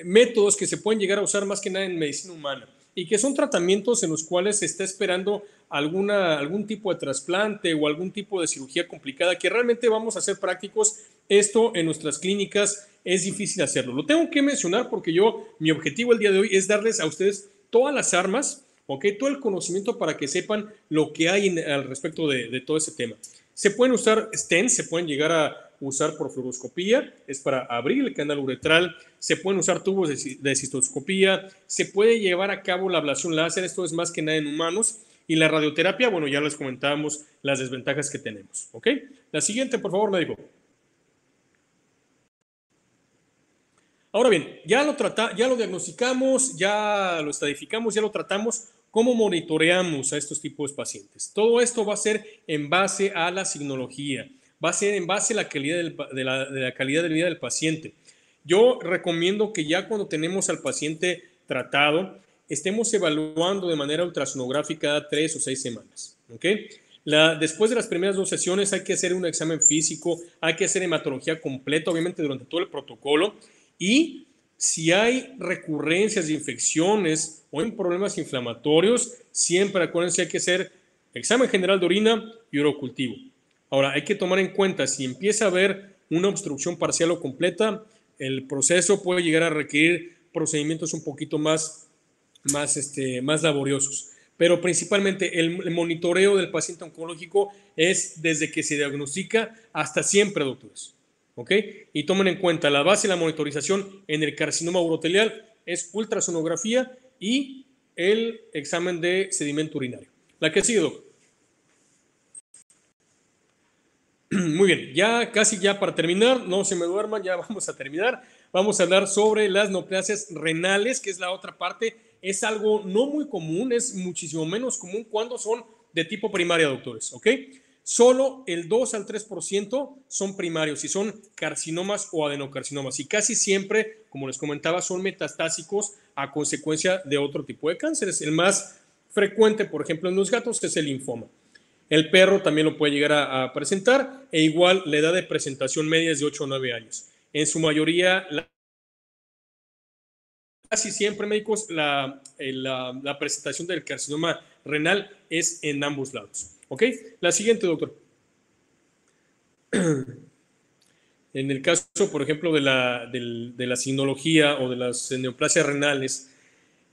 métodos que se pueden llegar a usar más que nada en medicina humana, y que son tratamientos en los cuales se está esperando algún tipo de trasplante o algún tipo de cirugía complicada, que realmente vamos a ser prácticos. Esto en nuestras clínicas es difícil hacerlo. Lo tengo que mencionar porque mi objetivo el día de hoy es darles a ustedes todas las armas, ¿ok? Todo el conocimiento para que sepan lo que hay al respecto de todo ese tema. Se pueden usar stents, se pueden llegar a usar por fluoroscopía, es para abrir el canal uretral, se pueden usar tubos de cistoscopía, se puede llevar a cabo la ablación láser, esto es más que nada en humanos, y la radioterapia, bueno, ya les comentábamos las desventajas que tenemos, ¿ok? La siguiente, por favor, médico. Ahora bien, ya lo diagnosticamos, ya lo estadificamos, ya lo tratamos. ¿Cómo monitoreamos a estos tipos de pacientes? Todo esto va a ser en base a la signología, va a ser en base a la calidad de la calidad de vida del paciente. Yo recomiendo que ya cuando tenemos al paciente tratado, estemos evaluando de manera ultrasonográfica cada 3 o 6 semanas. ¿Okay? Después de las primeras 2 sesiones hay que hacer un examen físico, hay que hacer hematología completa, obviamente durante todo el protocolo, y si hay recurrencias de infecciones o en problemas inflamatorios, siempre acuérdense hay que hacer examen general de orina y urocultivo. Ahora, hay que tomar en cuenta si empieza a haber una obstrucción parcial o completa, el proceso puede llegar a requerir procedimientos un poquito más laboriosos. Pero principalmente el monitoreo del paciente oncológico es desde que se diagnostica hasta siempre, doctores. ¿Ok? Y tomen en cuenta, la base de la monitorización en el carcinoma urotelial es ultrasonografía y el examen de sedimento urinario. La que sigue, doctor. Muy bien, ya casi ya para terminar, no se me duerman, ya vamos a terminar. Vamos a hablar sobre las neoplasias renales, que es la otra parte. Es algo no muy común, es muchísimo menos común cuando son de tipo primaria, doctores, ¿ok? Solo el 2 al 3% son primarios y son carcinomas o adenocarcinomas. Y casi siempre, como les comentaba, son metastásicos a consecuencia de otro tipo de cánceres. El más frecuente, por ejemplo, en los gatos es el linfoma. El perro también lo puede llegar a presentar e igual la edad de presentación media es de 8 o 9 años. En su mayoría, casi siempre médicos, la presentación del carcinoma renal es en ambos lados. ¿Ok? La siguiente, doctor. En el caso, por ejemplo, de la sinología o de las neoplasias renales,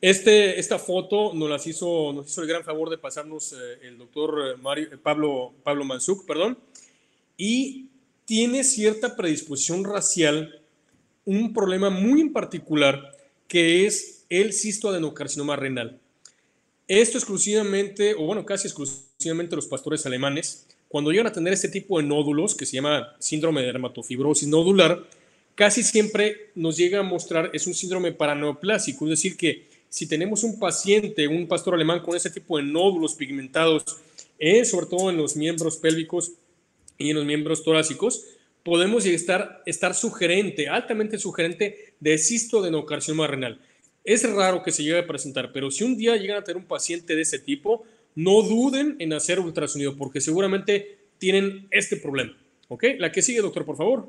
esta foto nos hizo el gran favor de pasarnos el doctor Pablo Mansuk, perdón, y tiene cierta predisposición racial, un problema muy en particular que es el cistoadenocarcinoma renal. Esto exclusivamente, o bueno, casi exclusivamente los pastores alemanes, cuando llegan a tener este tipo de nódulos, que se llama síndrome de dermatofibrosis nodular, casi siempre nos llega a mostrar, es un síndrome paraneoplásico, es decir, que si tenemos un paciente, un pastor alemán con ese tipo de nódulos pigmentados, sobre todo en los miembros pélvicos y en los miembros torácicos, podemos estar sugerente, altamente sugerente de cistoadenocarcinoma renal. Es raro que se llegue a presentar, pero si un día llegan a tener un paciente de ese tipo, no duden en hacer ultrasonido, porque seguramente tienen este problema. ¿Ok? La que sigue, doctor, por favor.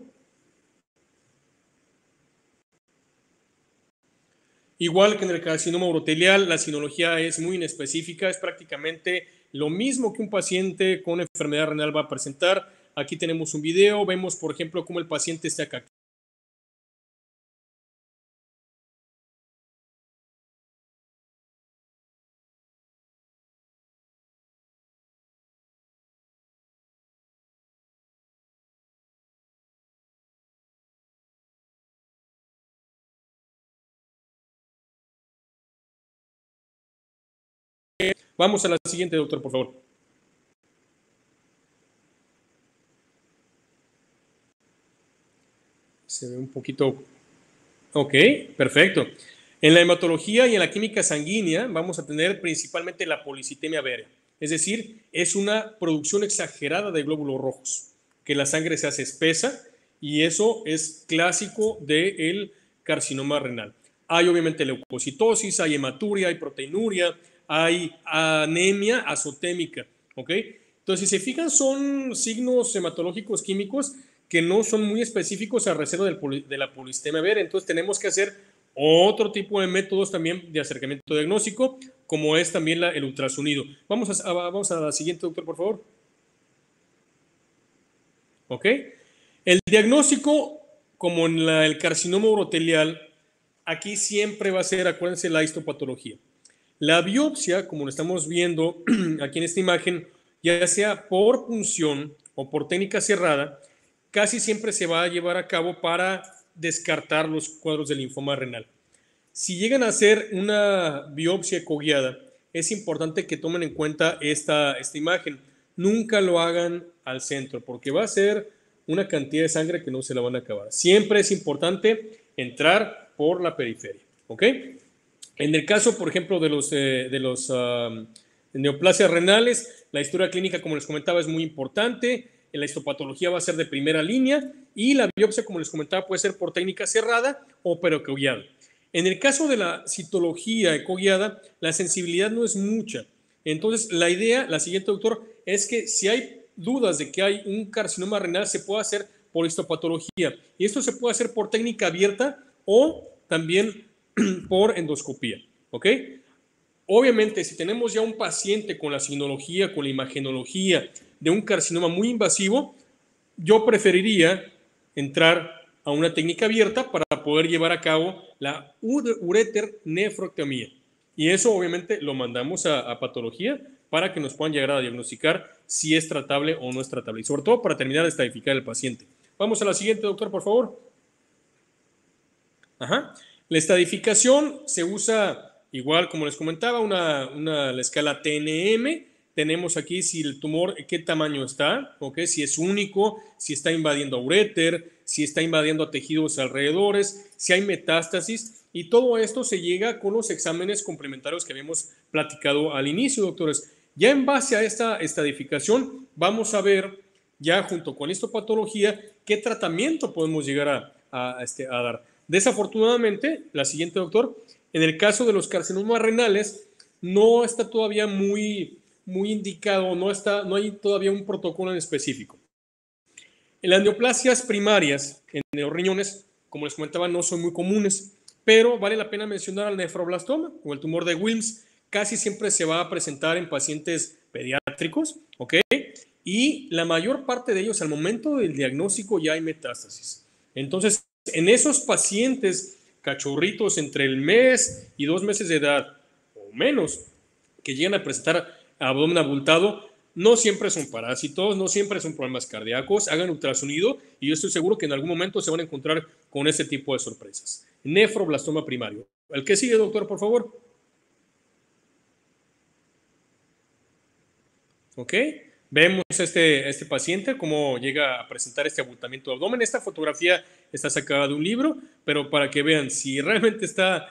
Igual que en el carcinoma urotelial, la sinología es muy inespecífica, es prácticamente lo mismo que un paciente con enfermedad renal va a presentar. Aquí tenemos un video, vemos por ejemplo cómo el paciente está acá. Vamos a la siguiente, doctor, por favor. Se ve un poquito... Ok, perfecto. En la hematología y en la química sanguínea vamos a tener principalmente la policitemia vera. Es decir, es una producción exagerada de glóbulos rojos, que la sangre se hace espesa y eso es clásico del carcinoma renal. Hay obviamente leucocitosis, hay hematuria, hay proteinuria, hay anemia azotémica, ¿ok? Entonces, si se fijan, son signos hematológicos químicos que no son muy específicos a reserva de la policitemia vera. Entonces, tenemos que hacer otro tipo de métodos también de acercamiento diagnóstico, como es también el ultrasonido. Vamos a la siguiente, doctor, por favor. ¿Ok? El diagnóstico, como en el carcinoma urotelial, aquí siempre va a ser, acuérdense, la histopatología. La biopsia, como lo estamos viendo aquí en esta imagen, ya sea por punción o por técnica cerrada, casi siempre se va a llevar a cabo para descartar los cuadros de linfoma renal. Si llegan a hacer una biopsia ecoguiada, es importante que tomen en cuenta esta imagen. Nunca lo hagan al centro, porque va a ser una cantidad de sangre que no se la van a acabar. Siempre es importante entrar por la periferia, ¿ok? En el caso, por ejemplo, de los neoplasias renales, la historia clínica, como les comentaba, es muy importante. La histopatología va a ser de primera línea y la biopsia, como les comentaba, puede ser por técnica cerrada o pero ecoguiada. En el caso de la citología ecoguiada, la sensibilidad no es mucha. Entonces, la idea, la siguiente, doctor, es que si hay dudas de que hay un carcinoma renal, se puede hacer por histopatología. Y esto se puede hacer por técnica abierta o también por endoscopía, ¿ok? Obviamente, si tenemos ya un paciente con la signología, con la imagenología de un carcinoma muy invasivo, yo preferiría entrar a una técnica abierta para poder llevar a cabo la ureter nefrectomía. Y eso obviamente lo mandamos a patología para que nos puedan llegar a diagnosticar si es tratable o no es tratable. Y sobre todo para terminar de estadificar el paciente. Vamos a la siguiente, doctor, por favor. Ajá. La estadificación se usa igual, como les comentaba, la escala TNM. Tenemos aquí si el tumor, qué tamaño está, ¿okay? Si es único, si está invadiendo a uréter, si está invadiendo a tejidos alrededores, si hay metástasis. Y todo esto se llega con los exámenes complementarios que habíamos platicado al inicio, doctores. Ya en base a esta estadificación, vamos a ver, ya junto con histopatología, qué tratamiento podemos llegar a dar. Desafortunadamente, la siguiente, doctor, en el caso de los carcinomas renales, no está todavía muy indicado, no hay todavía un protocolo en específico. En las neoplasias primarias, en los riñones, como les comentaba, no son muy comunes, pero vale la pena mencionar al nefroblastoma o el tumor de Wilms. Casi siempre se va a presentar en pacientes pediátricos, ¿ok? Y la mayor parte de ellos, al momento del diagnóstico, ya hay metástasis. Entonces, en esos pacientes cachorritos entre el mes y 2 meses de edad o menos, que llegan a presentar abdomen abultado, no siempre son parásitos, no siempre son problemas cardíacos, hagan ultrasonido y yo estoy seguro que en algún momento se van a encontrar con ese tipo de sorpresas. Nefroblastoma primario. ¿El que sigue, doctor, por favor? ¿Ok? Vemos este paciente cómo llega a presentar este abultamiento de abdomen. Esta fotografía está sacada de un libro, pero para que vean si realmente está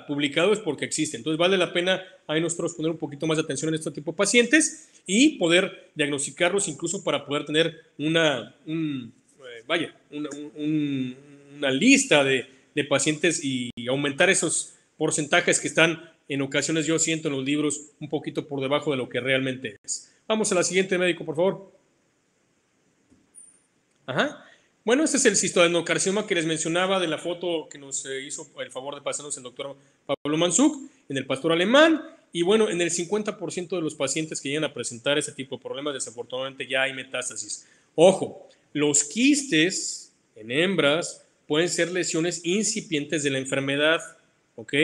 publicado es porque existe. Entonces vale la pena ahí nosotros poner un poquito más de atención en este tipo de pacientes y poder diagnosticarlos incluso para poder tener una lista de pacientes y aumentar esos porcentajes que están en ocasiones, yo siento en los libros, un poquito por debajo de lo que realmente es. Vamos a la siguiente, médico, por favor. Ajá. Bueno, este es el cistoadenocarcinoma que les mencionaba de la foto que nos hizo el favor de pasarnos el doctor Pablo Mansuk en el pastor alemán. Y bueno, en el 50% de los pacientes que llegan a presentar ese tipo de problemas, desafortunadamente ya hay metástasis. Ojo, los quistes en hembras pueden ser lesiones incipientes de la enfermedad, ¿ok?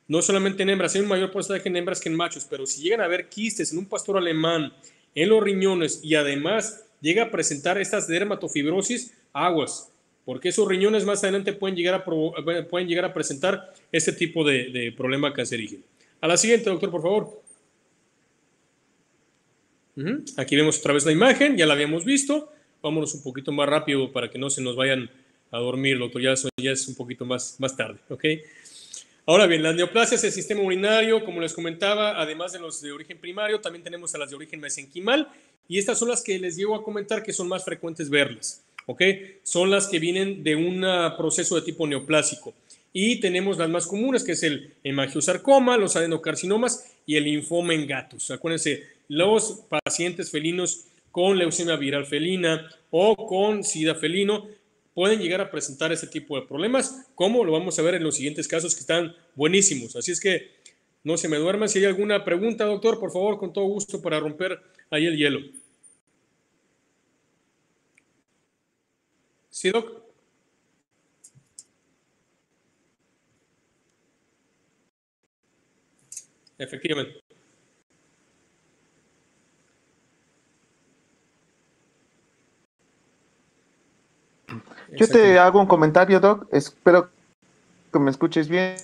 No solamente en hembras, hay un mayor porcentaje en hembras que en machos, pero si llegan a haber quistes en un pastor alemán, en los riñones y además llega a presentar estas dermatofibrosis, aguas, porque esos riñones más adelante pueden llegar a presentar este tipo de problema cancerígeno. A la siguiente, doctor, por favor. Aquí vemos otra vez la imagen, ya la habíamos visto. Vámonos un poquito más rápido para que no se nos vayan a dormir, doctor. Ya es un poquito más tarde, ¿ok? Ahora bien, las neoplasias del sistema urinario, como les comentaba, además de los de origen primario, también tenemos a las de origen mesenquimal, y estas son las que les llego a comentar que son más frecuentes verlas, ¿ok? Son las que vienen de un proceso de tipo neoplásico. Y tenemos las más comunes, que es el hemangiosarcoma, los adenocarcinomas y el linfoma en gatos. Acuérdense, los pacientes felinos con leucemia viral felina o con SIDA felino pueden llegar a presentar este tipo de problemas, como lo vamos a ver en los siguientes casos que están buenísimos. Así es que no se me duerman. Si hay alguna pregunta, doctor, por favor, con todo gusto para romper ahí el hielo. ¿Sí, doc? Efectivamente. Yo te hago un comentario, Doc. Espero que me escuches bien.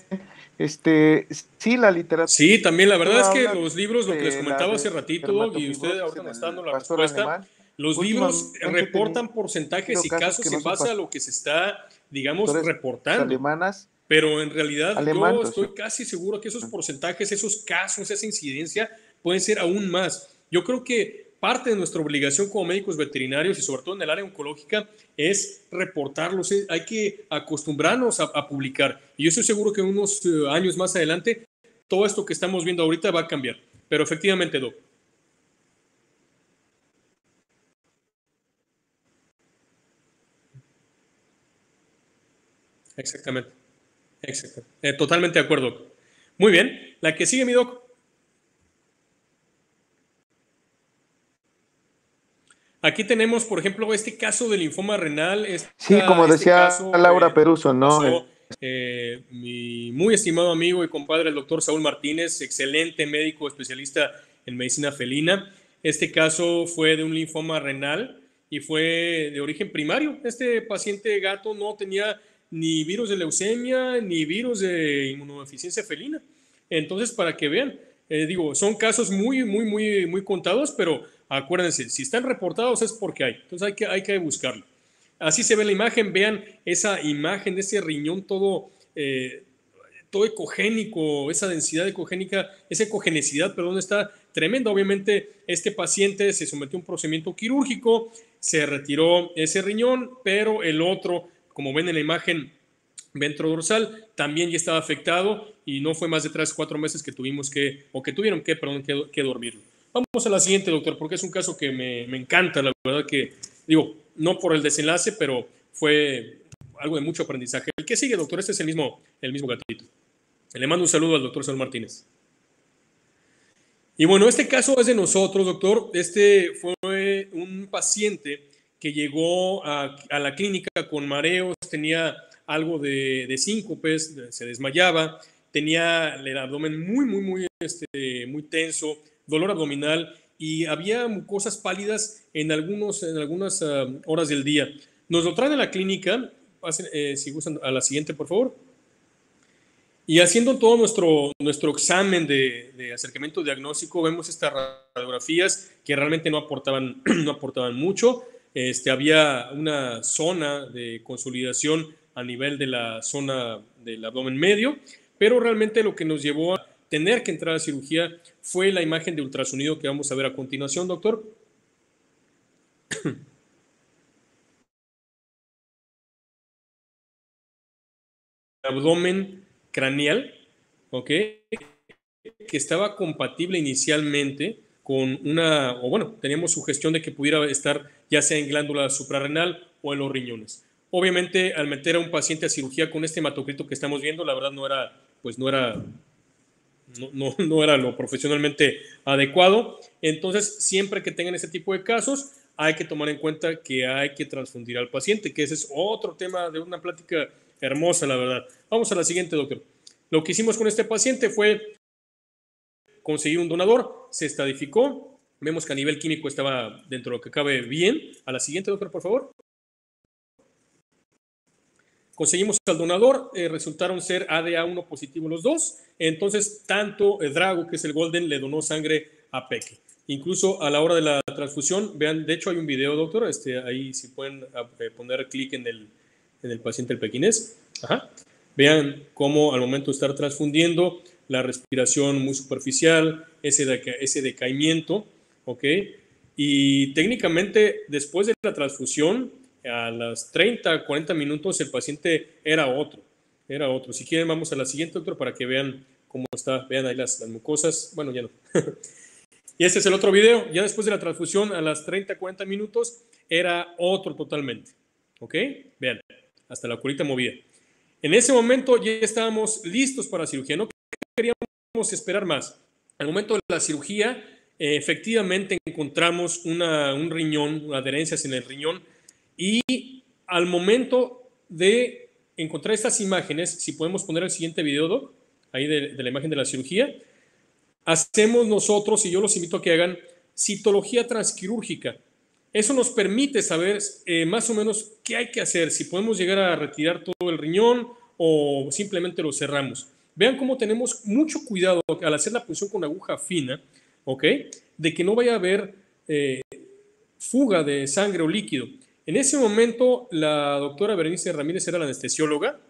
Sí, la literatura. Sí, también la verdad es que habla los libros, lo que les de comentaba la hace ratito, Doc, y usted dermatofibrosis ahorita en me está dando el la pastor respuesta, alemán. los libros Últimamente he reportan porcentajes y casos casos que no en son base a lo que se está, digamos, pastores reportando. alemanas. Pero en realidad Alemán, yo pues, estoy casi seguro que esos porcentajes, esos casos, esa incidencia pueden ser aún más. Yo creo que parte de nuestra obligación como médicos veterinarios y sobre todo en el área oncológica es reportarlos. Hay que acostumbrarnos a publicar. Y yo estoy seguro que unos años más adelante todo esto que estamos viendo ahorita va a cambiar. Pero efectivamente, Doc. Exactamente. Exacto. Totalmente de acuerdo, Doc. Muy bien. La que sigue, mi Doc. Aquí tenemos, por ejemplo, este caso del linfoma renal. Sí, como Este decía caso Laura Peruso, ¿no? pasó mi muy estimado amigo y compadre, el doctor Saúl Martínez, excelente médico especialista en medicina felina. Este caso fue de un linfoma renal y fue de origen primario. Este paciente gato no tenía ni virus de leucemia ni virus de inmunodeficiencia felina. Entonces, para que vean, digo, son casos muy contados, pero acuérdense, si están reportados es porque hay. Entonces hay que buscarlo. Así se ve la imagen, vean esa imagen de ese riñón todo ecogénico, esa densidad ecogénica, esa ecogenicidad, perdón, está tremenda. Obviamente este paciente se sometió a un procedimiento quirúrgico, se retiró ese riñón, pero el otro, como ven en la imagen ventrodorsal, también ya estaba afectado y no fue más de 3 o 4 meses que tuvieron que dormirlo. Vamos a la siguiente, doctor, porque es un caso que me encanta, la verdad que, digo, no por el desenlace, pero fue algo de mucho aprendizaje. El que sigue, doctor, este es el mismo gatito. Le mando un saludo al doctor Saúl Martínez. Y bueno, este caso es de nosotros, doctor. Este fue un paciente que llegó a la clínica con mareos, tenía algo de síncopes, se desmayaba, tenía el abdomen muy tenso, dolor abdominal y había mucosas pálidas en algunas horas del día. Nos lo traen a la clínica, si gustan a la siguiente, por favor. Y haciendo todo nuestro examen de acercamiento diagnóstico, vemos estas radiografías que realmente no aportaban mucho. Había una zona de consolidación a nivel de la zona del abdomen medio, pero realmente lo que nos llevó a tener que entrar a cirugía fue la imagen de ultrasonido que vamos a ver a continuación, doctor. Abdomen craneal, ¿ok? Que estaba compatible inicialmente con teníamos sugestión de que pudiera estar ya sea en glándula suprarrenal o en los riñones. Obviamente, al meter a un paciente a cirugía con este hematocrito que estamos viendo, la verdad no era lo profesionalmente adecuado. Entonces, siempre que tengan ese tipo de casos, hay que tomar en cuenta que hay que transfundir al paciente, que ese es otro tema de una plática hermosa, la verdad. Vamos a la siguiente, doctor. Lo que hicimos con este paciente fue conseguir un donador, se estadificó, vemos que a nivel químico estaba dentro de lo que cabe bien. A la siguiente, doctor, por favor. Conseguimos al donador, resultaron ser ADA1 positivo los dos, entonces tanto Drago, que es el Golden, le donó sangre a Peque. Incluso a la hora de la transfusión, vean, de hecho hay un video, doctor, ahí si pueden poner clic en el paciente el pequinés. Ajá. Vean cómo al momento de estar transfundiendo, la respiración muy superficial, ese decaimiento, ¿ok? Y técnicamente después de la transfusión, a las 30, 40 minutos, el paciente era otro. Si quieren, vamos a la siguiente, doctor, para que vean cómo está. Vean ahí las mucosas. Bueno, ya no. Y este es el otro video. Ya después de la transfusión, a las 30, 40 minutos, era otro totalmente. ¿Ok? Vean, hasta la curita movía. En ese momento ya estábamos listos para cirugía. No queríamos esperar más. Al momento de la cirugía, efectivamente encontramos un riñón, adherencias en el riñón. Y al momento de encontrar estas imágenes, si podemos poner el siguiente video, Doc, ahí de la imagen de la cirugía, hacemos nosotros, y yo los invito a que hagan citología transquirúrgica. Eso nos permite saber más o menos qué hay que hacer, si podemos llegar a retirar todo el riñón o simplemente lo cerramos. Vean cómo tenemos mucho cuidado al hacer la punción con aguja fina, ¿ok? De que no vaya a haber fuga de sangre o líquido. En ese momento, la doctora Berenice Ramírez era la anestesióloga,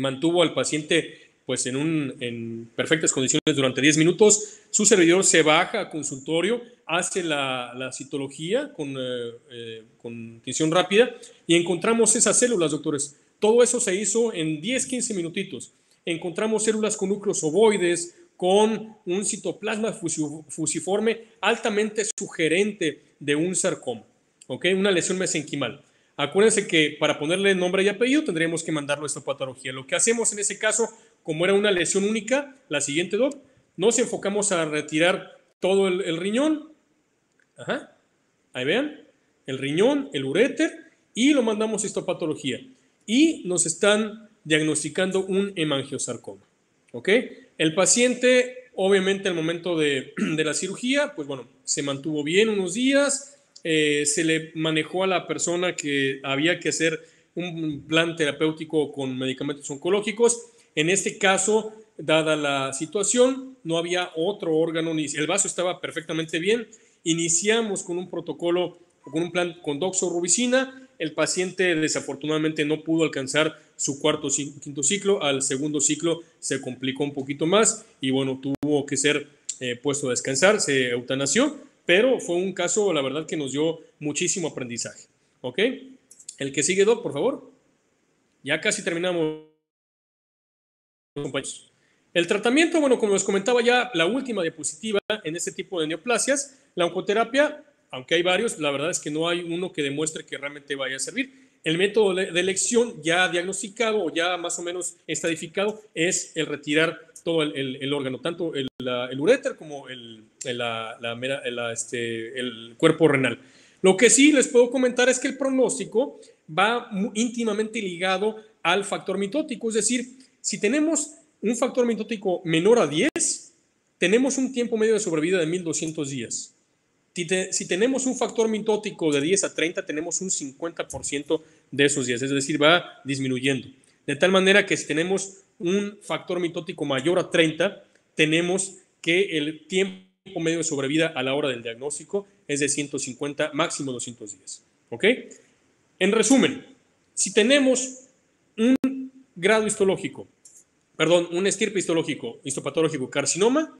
mantuvo al paciente pues en perfectas condiciones durante 10 minutos. Su servidor se baja a consultorio, hace la citología con tinción rápida y encontramos esas células, doctores. Todo eso se hizo en 10, 15 minutitos. Encontramos células con núcleos ovoides, con un citoplasma fusiforme altamente sugerente de un sarcoma. ¿Ok? Una lesión mesenquimal. Acuérdense que para ponerle nombre y apellido tendríamos que mandarlo a esta patología. Lo que hacemos en ese caso, como era una lesión única, la siguiente, doc, nos enfocamos a retirar todo el riñón. Ajá. Ahí vean, el riñón, el uréter, y lo mandamos a esta patología. Y nos están diagnosticando un hemangiosarcoma. ¿Ok? El paciente, obviamente, al momento de la cirugía, pues bueno, se mantuvo bien unos días. Se le manejó a la persona que había que hacer un plan terapéutico con medicamentos oncológicos. En este caso, dada la situación, no había otro órgano, ni el vaso estaba perfectamente bien. Iniciamos con un protocolo, con un plan con doxorubicina. El paciente desafortunadamente no pudo alcanzar su quinto ciclo. Al segundo ciclo se complicó un poquito más y bueno, tuvo que ser puesto a descansar, se eutanasió. Pero fue un caso, la verdad, que nos dio muchísimo aprendizaje. ¿Ok? El que sigue, Doc, por favor. Ya casi terminamos, compañeros. El tratamiento, bueno, como les comentaba ya, la última diapositiva en este tipo de neoplasias, la oncoterapia, aunque hay varios, la verdad es que no hay uno que demuestre que realmente vaya a servir. El método de elección ya diagnosticado o ya más o menos estadificado es el retirar todo el órgano, tanto el uréter como el cuerpo renal. Lo que sí les puedo comentar es que el pronóstico va íntimamente ligado al factor mitótico, es decir, si tenemos un factor mitótico menor a 10, tenemos un tiempo medio de sobrevida de 1200 días. Si tenemos un factor mitótico de 10 a 30, tenemos un 50% de esos días, es decir, va disminuyendo. De tal manera que si tenemos un factor mitótico mayor a 30, tenemos que el tiempo medio de sobrevida a la hora del diagnóstico es de 150, máximo 200 días. ¿Ok? En resumen, si tenemos un grado histológico, un estirpe histológico, histopatológico, carcinoma,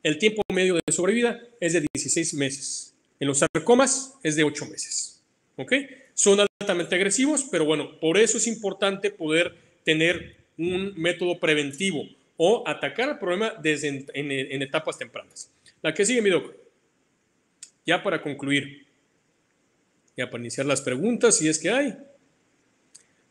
el tiempo medio de sobrevida es de 16 meses. En los sarcomas es de 8 meses. ¿Ok? Son altamente agresivos, pero bueno, por eso es importante poder tener un método preventivo o atacar el problema desde en etapas tempranas. La que sigue, mi doc. Ya para concluir, ya para iniciar las preguntas, si es que hay.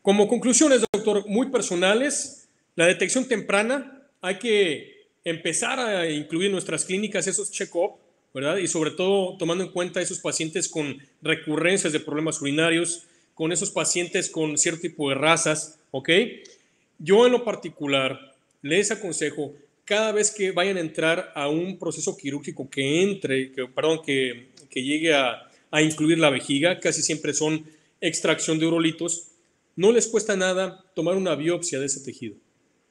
Como conclusiones, doctor, muy personales, la detección temprana, hay que empezar a incluir en nuestras clínicas esos check-up, ¿verdad? Y sobre todo tomando en cuenta esos pacientes con recurrencias de problemas urinarios, con esos pacientes con cierto tipo de razas, ¿ok? Yo en lo particular les aconsejo cada vez que vayan a entrar a un proceso quirúrgico que llegue a incluir la vejiga, casi siempre son extracción de urolitos, no les cuesta nada tomar una biopsia de ese tejido.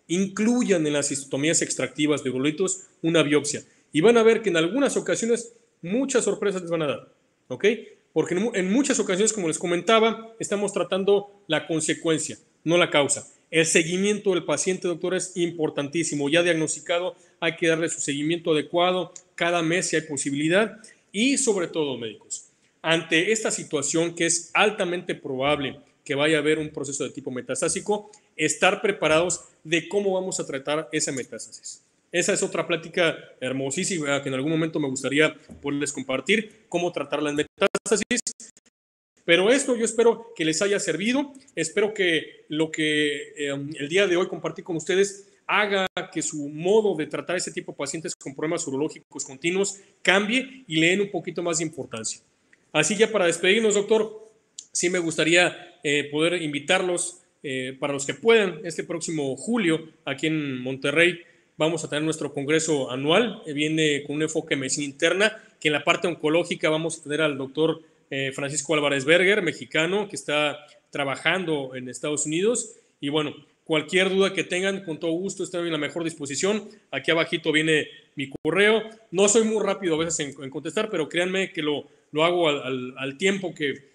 Incluyan en las histotomías extractivas de urolitos una biopsia y van a ver que en algunas ocasiones muchas sorpresas les van a dar, ¿ok? Porque en muchas ocasiones, como les comentaba, estamos tratando la consecuencia, no la causa. El seguimiento del paciente, doctor, es importantísimo. Ya diagnosticado, hay que darle su seguimiento adecuado cada mes si hay posibilidad. Y sobre todo, médicos, ante esta situación que es altamente probable que vaya a haber un proceso de tipo metastásico, estar preparados de cómo vamos a tratar esa metástasis. Esa es otra plática hermosísima que en algún momento me gustaría poderles compartir, cómo tratar las metástasis. Pero esto yo espero que les haya servido. Espero que lo que el día de hoy compartí con ustedes haga que su modo de tratar ese tipo de pacientes con problemas urológicos continuos cambie y le den un poquito más de importancia. Así ya para despedirnos, doctor, sí me gustaría poder invitarlos para los que puedan este próximo julio aquí en Monterrey. Vamos a tener nuestro congreso anual, viene con un enfoque en medicina interna, que en la parte oncológica vamos a tener al doctor Francisco Álvarez Berger, mexicano, que está trabajando en Estados Unidos. Y bueno, cualquier duda que tengan, con todo gusto, estoy en la mejor disposición. Aquí abajito viene mi correo. No soy muy rápido a veces en contestar, pero créanme que lo hago al tiempo que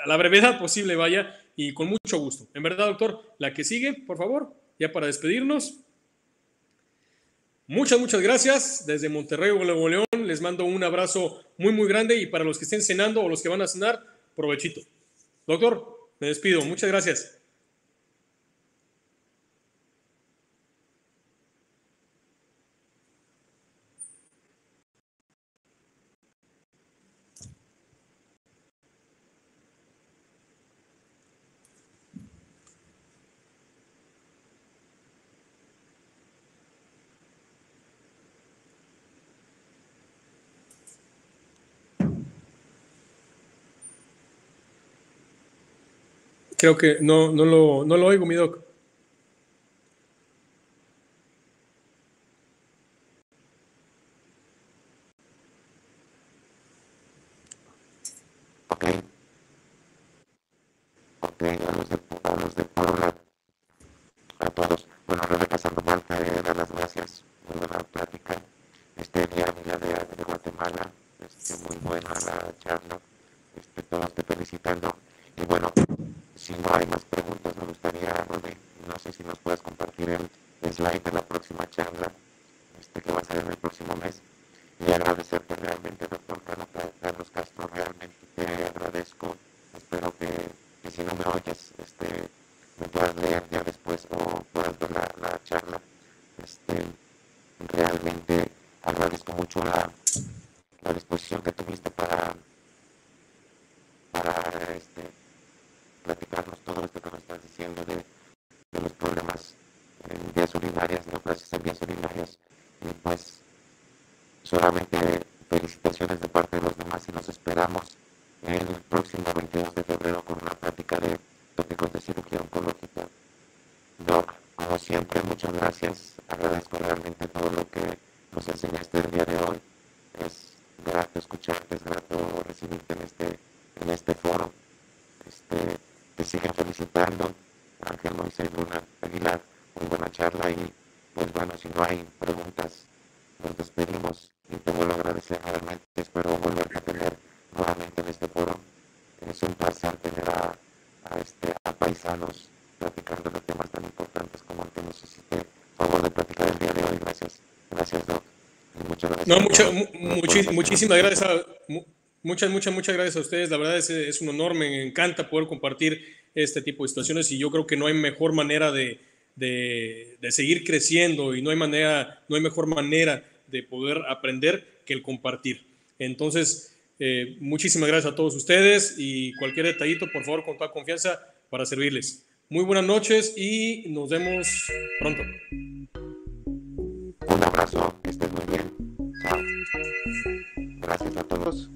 a la brevedad posible vaya y con mucho gusto. En verdad, doctor, la que sigue, por favor, ya para despedirnos. Muchas gracias. Desde Monterrey, Nuevo León, les mando un abrazo muy grande y para los que estén cenando o los que van a cenar, provechito. Doctor, me despido. Muchas gracias. Creo que no lo oigo, mi doc. Ok, a los de Puebla, a todos. Bueno, Rebeca Sandoval te da las gracias. Muy buena plática. Día de Guatemala, muy buena la charla. Todos te felicitando. Y bueno, si no hay más preguntas, me gustaría, Rodri, no sé si nos puedes compartir el slide de la próxima charla, que va a ser en el próximo mes. Y agradecerte realmente, doctor Carlos Castro, realmente te agradezco. Espero que si no me oyes, me puedas leer ya después o puedas ver la charla. Realmente agradezco mucho la disposición que tuviste para platicarnos todo esto que nos estás diciendo de los problemas en vías urinarias, neoplasias en vías urinarias. Y pues solamente felicitaciones de parte de los demás y nos esperamos el próximo 22 de febrero con una plática de tópicos de cirugía oncológica. Doc, como siempre, muchas gracias. Agradezco realmente todo lo que nos enseñaste el día de hoy. Es grato escucharte, es grato recibirte en este foro. Te siguen felicitando, Ángel Moisés Luna Aguilar, muy buena charla y pues bueno, si no hay preguntas, nos despedimos y te vuelvo a agradecer nuevamente. Espero volverte a tener nuevamente en este foro. Es un placer tener a paisanos platicando de temas tan importantes como el que nos hiciste favor de platicar el día de hoy. Gracias, Doc. Y muchas gracias. Muchísimas gracias. Muchas gracias a ustedes. La verdad es un honor, me encanta poder compartir este tipo de situaciones y yo creo que no hay mejor manera de seguir creciendo y no hay mejor manera de poder aprender que el compartir. Entonces, muchísimas gracias a todos ustedes y cualquier detallito, por favor, con toda confianza para servirles. Muy buenas noches y nos vemos pronto. Un abrazo, que estés muy bien. Chao. Gracias a todos.